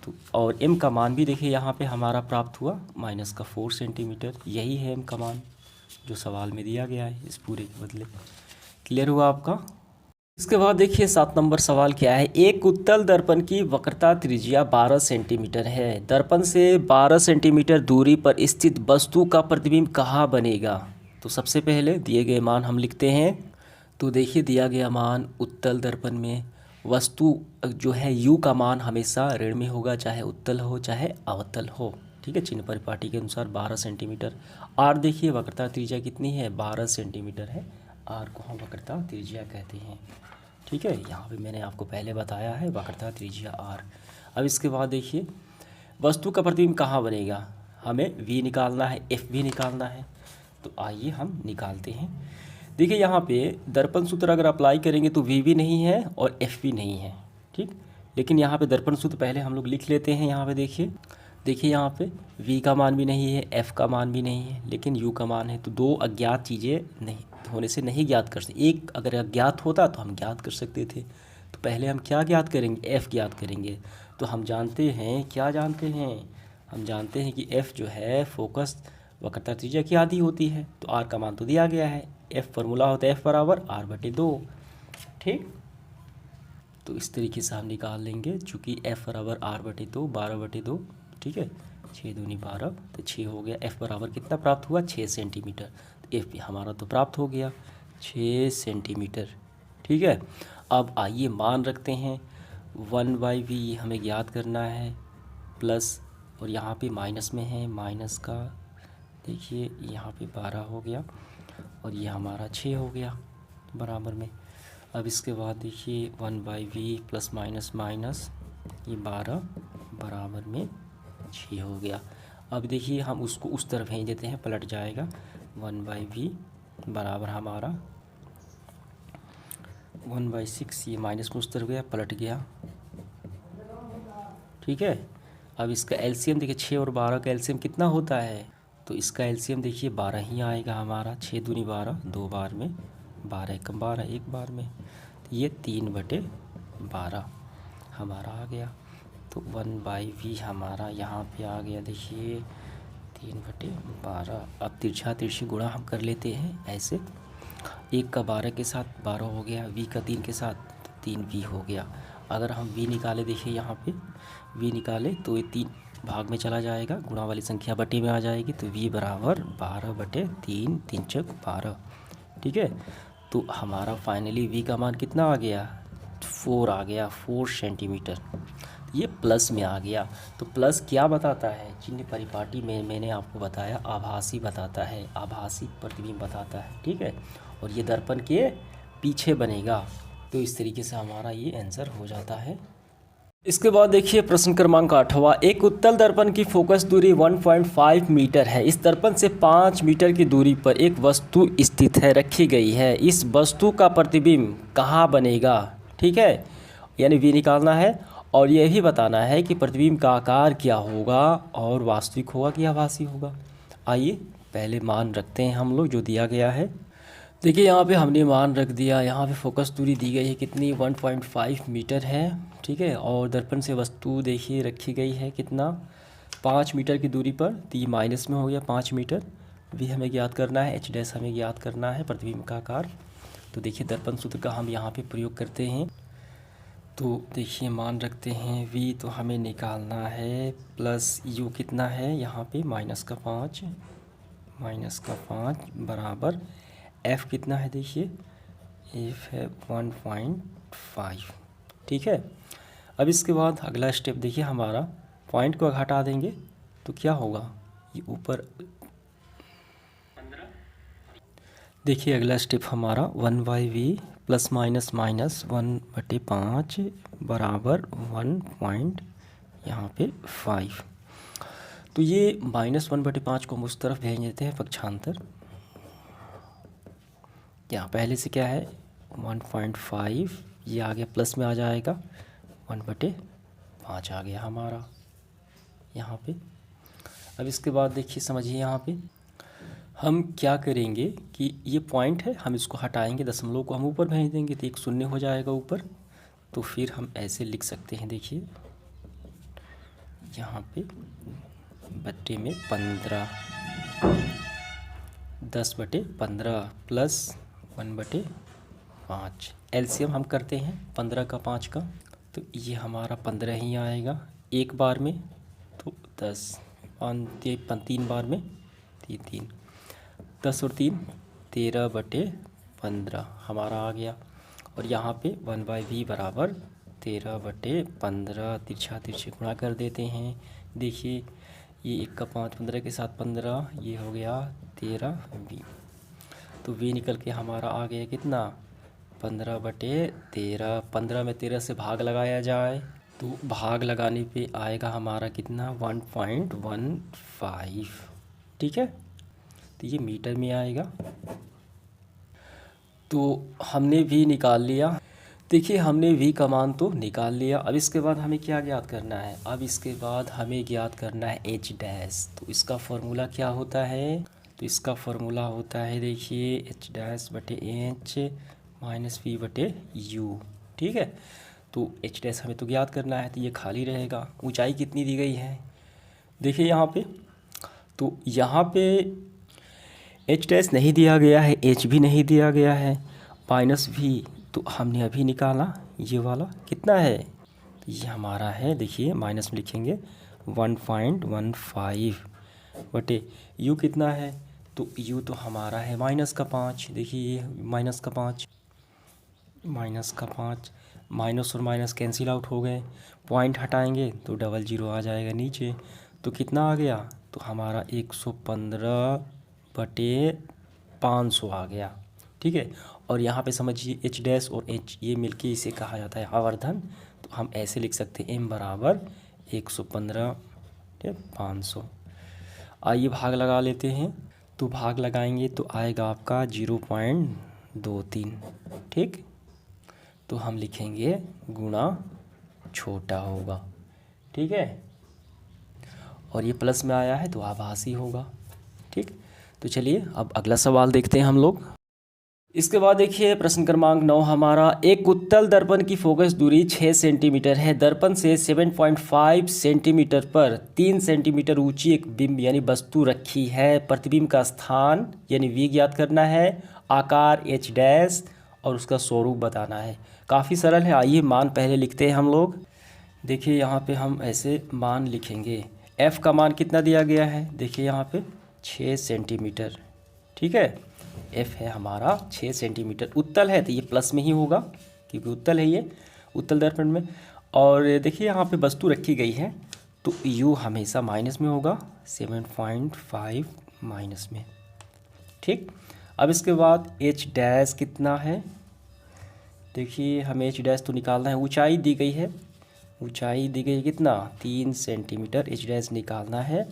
तो और m का मान भी देखिए यहाँ पे हमारा प्राप्त हुआ -4 सेंटीमीटर, यही है m का मान जो सवाल में दिया गया है इस पूरे के बदले। क्लियर हुआ आपका। इसके बाद देखिए 7 नंबर सवाल क्या है, एक उत्तल दर्पण की वक्रता त्रिज्या 12 सेंटीमीटर है, दर्पण से 12 सेंटीमीटर दूरी पर स्थित वस्तु का प्रतिबिंब कहाँ बनेगा। तो सबसे पहले दिए गए मान हम लिखते हैं। तो देखिए दिया गया मान उत्तल दर्पण में वस्तु जो है u का मान हमेशा ऋण में होगा, चाहे उत्तल हो चाहे अवतल हो। ठीक है, चिन्ह परिपाटी के अनुसार 12 सेंटीमीटर। r देखिए वक्रता त्रिज्या कितनी है 12 सेंटीमीटर है, r को हम वक्रता त्रिज्या कहते हैं। ठीक है, यहाँ पे मैंने आपको पहले बताया है वक्रता त्रिज्या आर। अब इसके बाद देखिए वस्तु का प्रतिबिंब कहाँ बनेगा, हमें v निकालना है, f भी निकालना है। तो आइए हम निकालते हैं। देखिए यहाँ पे दर्पण सूत्र अगर अप्लाई करेंगे तो v भी नहीं है और f भी नहीं है, ठीक। लेकिन यहाँ पे दर्पण सूत्र पहले हम लोग लिख लेते हैं। यहाँ पे देखिए यहाँ पे v का मान भी नहीं है, f का मान भी नहीं है, लेकिन u का मान है। तो दो अज्ञात चीज़ें नहीं होने से नहीं ज्ञात कर सकते। एक अगर अज्ञात होता तो हम ज्ञात कर सकते थे। तो पहले हम क्या ज्ञात करेंगे, f ज्ञात करेंगे। तो हम जानते हैं, क्या जानते हैं, हम जानते हैं कि f जो है फोकस वक्रता त्रिज्या की आधी होती है। तो r का मान तो दिया गया है, f फार्मूला होता है f बराबर r/2, ठीक। तो इस तरीके से हम निकाल लेंगे, चूँकि f बराबर r/2 12/2, ठीक है, 6 दूनी 12, तो 6 हो गया। f बराबर कितना प्राप्त हुआ, 6 सेंटीमीटर। तो f भी हमारा तो प्राप्त हो गया 6 सेंटीमीटर, ठीक है। अब आइए मान रखते हैं, 1/v हमें ज्ञात करना है, प्लस और यहाँ पे माइनस में है, माइनस का देखिए यहाँ पे 12 हो गया और ये हमारा 6 हो गया बराबर में। अब इसके बाद देखिए 1/v प्लस माइनस माइनस ये 12 बराबर में 6 हो गया। अब देखिए हम उसको उस तरफ भेज देते हैं, पलट जाएगा। 1/v बराबर हमारा 1/6, ये माइनस में उस तरफ गया, पलट गया, ठीक है। अब इसका एलसीएम देखिए, 6 और 12 का एलसीएम कितना होता है, तो इसका एलसीएम देखिए 12 ही आएगा हमारा। 6 दूनी 12, 2 बार में, 12 एकम 12, 1 बार में, तो ये 3/12 हमारा आ गया। तो 1/v हमारा यहाँ पे आ गया, देखिए 3/12। अब तिरछा तिरछी गुणा हम कर लेते हैं ऐसे, 1 का 12 के साथ 12 हो गया, v का 3 के साथ तो 3v हो गया। अगर हम v निकाले, देखिए यहाँ पे v निकाले तो ये 3 भाग में चला जाएगा, गुणा वाली संख्या बटे में आ जाएगी। तो v बराबर 12/3, 3 चौक 12, ठीक है। तो हमारा फाइनली v का मान कितना आ गया, 4 आ गया, 4 सेंटीमीटर। ये प्लस में आ गया। तो प्लस क्या बताता है, चिन्ह परिपाटी में मैंने आपको बताया आभासी बताता है, आभासी प्रतिबिंब बताता है, ठीक है। और ये दर्पण के पीछे बनेगा। तो इस तरीके से हमारा ये आंसर हो जाता है। इसके बाद देखिए प्रश्न क्रमांक 8वां, एक उत्तल दर्पण की फोकस दूरी 1.5 मीटर है। इस दर्पण से 5 मीटर की दूरी पर एक वस्तु स्थित है, रखी गई है। इस वस्तु का प्रतिबिंब कहाँ बनेगा, ठीक है, यानी v निकालना है और यह भी बताना है कि प्रतिबिंब का आकार क्या होगा और वास्तविक होगा कि आभासी होगा। आइए पहले मान रखते हैं हम लोग जो दिया गया है। देखिए यहाँ पे हमने मान रख दिया, यहाँ पे फोकस दूरी दी गई है कितनी, 1.5 मीटर है, ठीक है। और दर्पण से वस्तु देखिए रखी गई है कितना, 5 मीटर की दूरी पर। तो ये माइनस में हो गया 5 मीटर। v हमें ज्ञात करना है, h डैश हमें ज्ञात करना है, प्रतिबिंब का आकार। तो देखिए दर्पण सूत्र का हम यहाँ पे प्रयोग करते हैं। तो देखिए मान रखते हैं v तो हमें निकालना है, प्लस u कितना है यहाँ पे माइनस का 5 बराबर f कितना है, देखिए f है 1.5, ठीक है। अब इसके बाद अगला स्टेप देखिए, हमारा पॉइंट को हटा देंगे तो क्या होगा, ये ऊपर देखिए अगला स्टेप हमारा 1/v प्लस माइनस माइनस 1/5 बराबर 1 यहाँ पे 5। तो ये -1/5 को हम उस तरफ भेज देते हैं पक्षांतर। यहाँ पहले से क्या है 1.5, ये आ गया प्लस में आ जाएगा, 1/5 आ गया हमारा यहाँ पे। अब इसके बाद देखिए समझिए, यहाँ पे हम क्या करेंगे कि ये पॉइंट है, हम इसको हटाएंगे, दशमलव को हम ऊपर भेज देंगे तो एक शून्य हो जाएगा ऊपर। तो फिर हम ऐसे लिख सकते हैं, देखिए यहाँ पे बट्टे में 15, 10/15 प्लस 1/5। एलसीएम हम करते हैं 15 का 5 का, तो ये हमारा 15 ही आएगा एक बार में, तो 10, 3 बार में 3, 10 और 3 13/15 हमारा आ गया। और यहाँ पे 1/v बराबर 13/15, तिरछा तिरछे गुणा कर देते हैं। देखिए ये 1 का 5, 15 के साथ 15, ये हो गया 13v। तो v निकल के हमारा आ गया कितना, 15/13, 15 में 13 से भाग लगाया जाए तो भाग लगाने पे आएगा हमारा कितना 1.15। ठीक है, तो ये मीटर में आएगा। तो हमने भी निकाल लिया। देखिए हमने v का मान तो निकाल लिया। अब इसके बाद हमें क्या ज्ञात करना है? अब इसके बाद हमें ज्ञात करना है h डैश। तो इसका फॉर्मूला क्या होता है? तो इसका फॉर्मूला होता है, देखिए h डैश बटे h माइनस v बटे u। ठीक है, तो h डैश हमें तो ज्ञात करना है, तो ये खाली रहेगा। ऊंचाई कितनी दी गई है देखिए यहाँ पे, तो यहाँ पे h डैश नहीं दिया गया है, h भी नहीं दिया गया है, माइनस v तो हमने अभी निकाला, ये वाला कितना है, तो ये हमारा है, देखिए माइनस में लिखेंगे 1.15 बटे u कितना है, तो u तो हमारा है -5। देखिए ये -5, माइनस और माइनस कैंसिल आउट हो गए, पॉइंट हटाएंगे तो 00 आ जाएगा नीचे। तो कितना आ गया, तो हमारा 115/500 आ गया। ठीक है, और यहाँ पे समझिए h डैश और h ये मिलके इसे कहा जाता है आवर्धन। तो हम ऐसे लिख सकते हैं m बराबर 115/500। आइए भाग लगा लेते हैं। तो भाग लगाएंगे तो आएगा आपका 0.23। ठीक, तो हम लिखेंगे गुणा छोटा होगा। ठीक है, और ये प्लस में आया है तो आभासी होगा। ठीक, तो चलिए अब अगला सवाल देखते हैं हम लोग। इसके बाद देखिए प्रश्न क्रमांक 9 हमारा, एक उत्तल दर्पण की फोकस दूरी 6 सेंटीमीटर है। दर्पण से 7.5 सेंटीमीटर पर 3 सेंटीमीटर ऊंची एक बिंब यानी वस्तु रखी है। प्रतिबिंब का स्थान यानी v ज्ञात करना है, आकार h डैश और उसका स्वरूप बताना है। काफ़ी सरल है। आइए मान पहले लिखते हैं हम लोग। देखिए यहाँ पे हम ऐसे मान लिखेंगे। f का मान कितना दिया गया है, देखिए यहाँ पे 6 सेंटीमीटर। ठीक है, f है हमारा 6 सेंटीमीटर। उत्तल है तो ये प्लस में ही होगा क्योंकि उत्तल है ये, उत्तल दर्पण में। और देखिए यहाँ पे वस्तु रखी गई है तो u हमेशा माइनस में होगा, 7.5 माइनस में। ठीक, अब इसके बाद h डैश कितना है, देखिए हमें h डैश तो निकालना है। ऊंचाई दी गई है, ऊंचाई दी गई कितना 3 सेंटीमीटर, h डैश निकालना है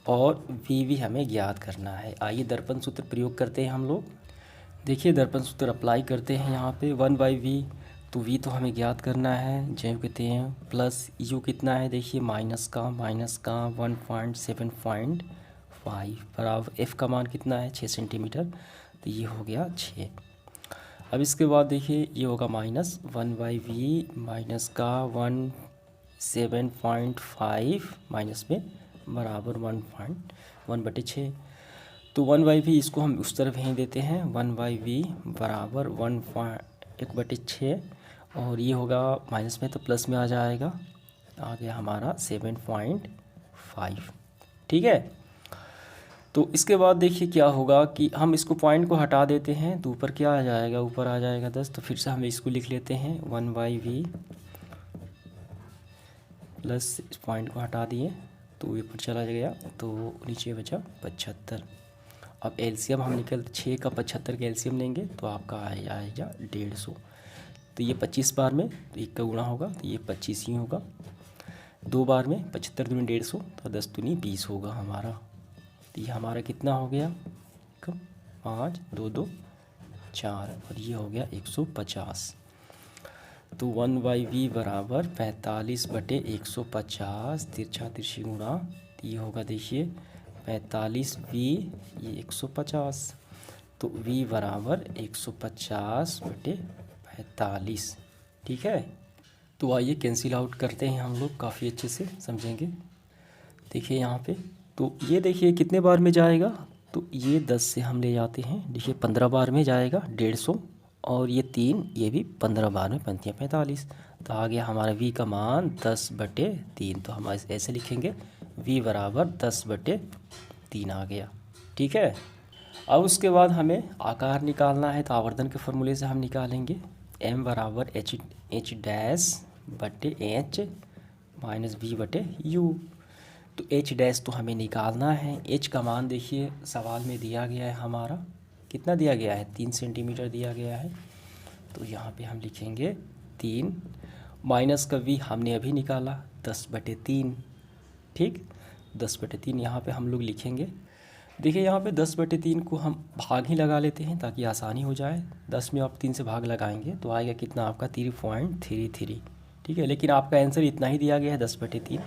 और v भी हमें ज्ञात करना है। आइए दर्पण सूत्र प्रयोग करते हैं हम लोग। देखिए दर्पण सूत्र अप्लाई करते हैं यहाँ पे 1/v। तो v तो हमें ज्ञात करना है, जो कहते हैं प्लस u कितना है, देखिए माइनस का 1.75 बराबर f का मान कितना है 6 सेंटीमीटर, तो ये हो गया 6। अब इसके बाद देखिए ये होगा -1/v माइनस का 7.5 माइनस में बराबर 1/6। तो 1/v इसको हम उस तरफ ही देते हैं, 1/v बराबर 1/6 और ये होगा माइनस में तो प्लस में आ जाएगा, आ गया हमारा 7.5। ठीक है, तो इसके बाद देखिए क्या होगा कि हम इसको पॉइंट को हटा देते हैं तो ऊपर क्या आ जाएगा, ऊपर आ जाएगा 10। तो फिर से हम इसको लिख लेते हैं 1/v प्लस इस पॉइंट को हटा दिए तो ऊपर चला गया तो नीचे बचा 75। अब एलसीएम हम निकल 6 का 75 का एलसीएम लेंगे तो आपका आएगा 150। तो ये 25 बार में तो 1 का गुणा होगा तो ये 25 ही होगा। 2 बार में 75 दूनी 150 तो 10 दूनी 20 होगा हमारा। तो ये हमारा कितना हो गया 5 2 2 4 और ये हो गया 150। तो 1/v बराबर 45/150 तिरछा तिरछी गुणा, तो ये होगा देखिए 45v ये 150। तो v बराबर 150/45। ठीक है, तो आइए कैंसिल आउट करते हैं हम लोग, काफ़ी अच्छे से समझेंगे। देखिए यहाँ पे तो ये देखिए कितने बार में जाएगा, तो ये 10 से हम ले जाते हैं, देखिए 15 बार में जाएगा 150 और ये 3 ये भी 15 बार में 45। तो आ गया हमारा v का मान 10/3। तो हम ऐसे लिखेंगे v बराबर 10/3 आ गया। ठीक है, अब उसके बाद हमें आकार निकालना है तो आवर्धन के फॉर्मूले से हम निकालेंगे m बराबर h डैश बटे h माइनस v/u। तो h डैश तो हमें निकालना है। h का मान देखिए सवाल में दिया गया है, हमारा कितना दिया गया है 3 सेंटीमीटर दिया गया है। तो यहाँ पे हम लिखेंगे 3 माइनस का v हमने अभी निकाला 10/3। ठीक, 10/3 यहाँ पे हम लोग लिखेंगे। देखिए यहाँ पे 10/3 को हम भाग ही लगा लेते हैं ताकि आसानी हो जाए। 10 में आप 3 से भाग लगाएंगे तो आएगा कितना आपका 3.33। ठीक है, लेकिन आपका आंसर इतना ही दिया गया है 10/3।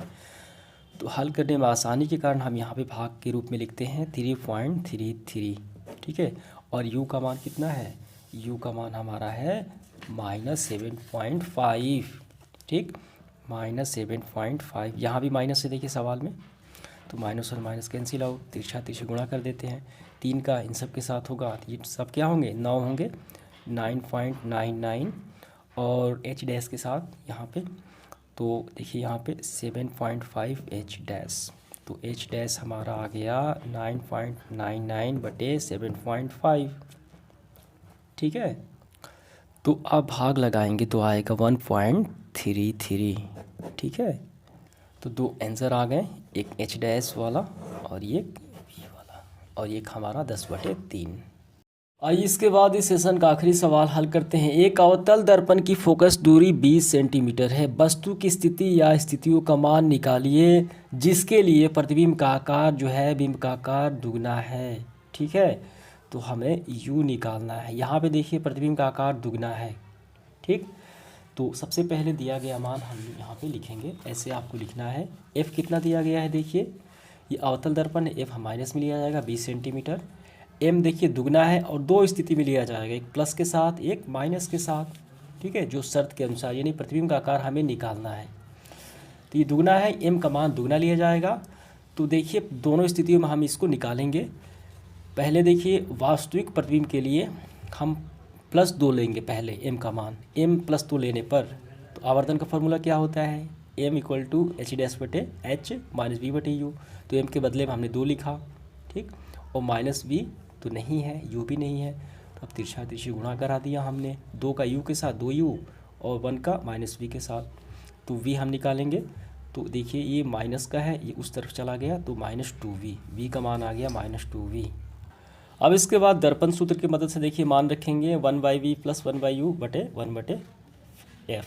तो हल करने में आसानी के कारण हम यहाँ पे भाग के रूप में लिखते हैं 3.33। ठीक है, और u का मान कितना है, u का मान हमारा है -7.5। ठीक, -7.5। यहाँ भी माइनस से देखिए सवाल में, तो माइनस और माइनस कैंसिल आउट, तिरछा तिरछे गुणा कर देते हैं। 3 का इन सब के साथ होगा, ये सब क्या होंगे 9 होंगे, 9.99 और h डैश के साथ यहाँ पे। तो देखिए यहाँ पे 7.5 h डैश, तो h डैश हमारा आ गया 9.99/7.5। ठीक है, तो अब भाग लगाएंगे तो आएगा 1.33। ठीक है, तो 2 आंसर आ गए, एक h डैश वाला और ये v वाला, और एक हमारा 10/3। आइए इसके बाद इस सेशन का आखिरी सवाल हल करते हैं। एक अवतल दर्पण की फोकस दूरी 20 सेंटीमीटर है। वस्तु की स्थिति या स्थितियों का मान निकालिए जिसके लिए प्रतिबिंब का आकार जो है बिंब का आकार दुगना है। ठीक है, तो हमें u निकालना है। यहाँ पे देखिए प्रतिबिंब का आकार दुगना है। ठीक, तो सबसे पहले दिया गया मान हम यहाँ पे लिखेंगे, ऐसे आपको लिखना है। f कितना दिया गया है, देखिए ये अवतल दर्पण है, f माइनस में लिया जाएगा 20 सेंटीमीटर। m देखिए दुगना है और 2 स्थिति में लिया जाएगा, एक प्लस के साथ एक माइनस के साथ। ठीक है, जो शर्त के अनुसार, यानी प्रतिबिंब का आकार हमें निकालना है। तो ये दुगना है, m का मान दुगना लिया जाएगा। तो देखिए दोनों स्थितियों में हम इसको निकालेंगे। पहले देखिए वास्तविक प्रतिबिंब के लिए हम +2 लेंगे पहले m का मान। m +2 लेने पर तो आवर्धन का फॉर्मूला क्या होता है, m = h'/h - v/u। तो m के बदले में हमने 2 लिखा। ठीक, और -v तो नहीं है, u भी नहीं है, तो अब तिरछा तिरछी गुणा करा दिया हमने, 2 का u के साथ 2u और 1 का -v के साथ। तो v हम निकालेंगे, तो देखिए ये माइनस का है, ये उस तरफ चला गया तो -2v, v का मान आ गया -2v। अब इसके बाद दर्पण सूत्र की मदद से देखिए मान रखेंगे 1/v + 1/u/1/f।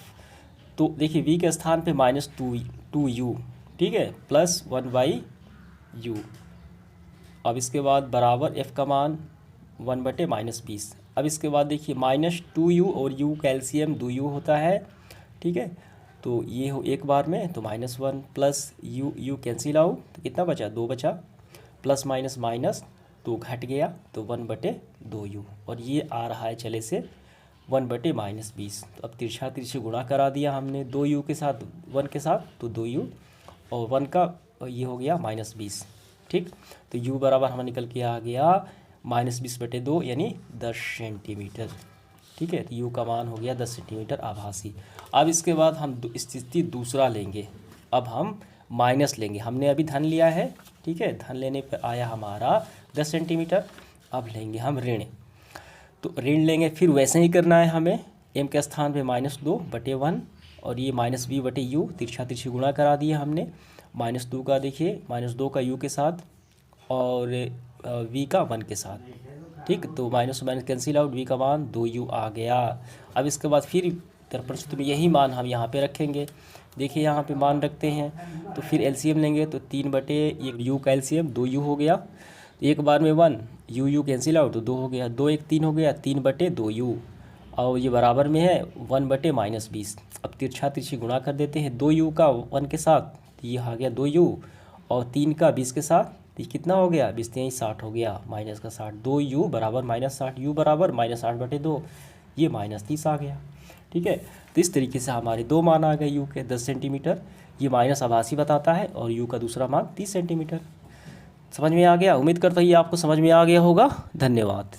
तो देखिए v के स्थान पे -2u, ठीक है, प्लस 1/u। अब इसके बाद बराबर f का मान 1/-20। अब इसके बाद देखिए -2u और u का एलसीएम 2u होता है। ठीक है, तो ये हो एक बार में, तो -1 प्लस u कैंसिल आउट, तो कितना बचा, 2 बचा, प्लस माइनस माइनस तो घट गया, तो 1/2u, और ये आ रहा है चले से 1/-20। तो अब तिरछा तिरछी गुणा करा दिया हमने 2u के साथ 1 के साथ, तो 2u और 1 का ये हो गया -20। ठीक, तो u बराबर हमें निकल के आ गया -20/2 यानी 10 सेंटीमीटर। ठीक है, तो u का मान हो गया 10 सेंटीमीटर आभासी। अब इसके बाद हम स्थिति दूसरा लेंगे। अब हम माइनस लेंगे, हमने अभी धन लिया है। ठीक है, धन लेने पर आया हमारा 10 सेंटीमीटर। अब लेंगे हम ऋण, तो ऋण लेंगे, फिर वैसे ही करना है हमें, m के स्थान पे -2/1 और ये -v/u, तिरछा तिरछी गुणा करा दिया हमने। -2 का देखिए -2 का u के साथ और v का 1 के साथ। ठीक, तो minus minus cancel out, v का मान 2u आ गया। अब इसके बाद फिर दर्पण सूत्र में यही मान हम यहाँ पे रखेंगे। देखिए यहाँ पे मान रखते हैं, तो फिर एलसीएम लेंगे, तो 3/u का एलसीएम 2u हो गया, एक बार में 1 u कैंसिल आउट, तो 2 हो गया, 2 1 3 हो गया, 3/2u, और ये बराबर में है 1/-20। अब तिरछा तिरछी गुणा कर देते हैं, 2u का 1 के साथ, तो ये आ गया 2u, और 3 का 20 के साथ, तो कितना हो गया, 20 3 60 हो गया, माइनस का 60, 2u बराबर -60, u बराबर -8/2, ये -30 आ गया। ठीक है, तो इस तरीके से हमारे 2 मान आ गए u के 10 सेंटीमीटर, ये माइनस आभासी बताता है, और u का दूसरा मान 30 सेंटीमीटर। समझ में आ गया? उम्मीद करता हूँ ये आपको समझ में आ गया होगा। धन्यवाद।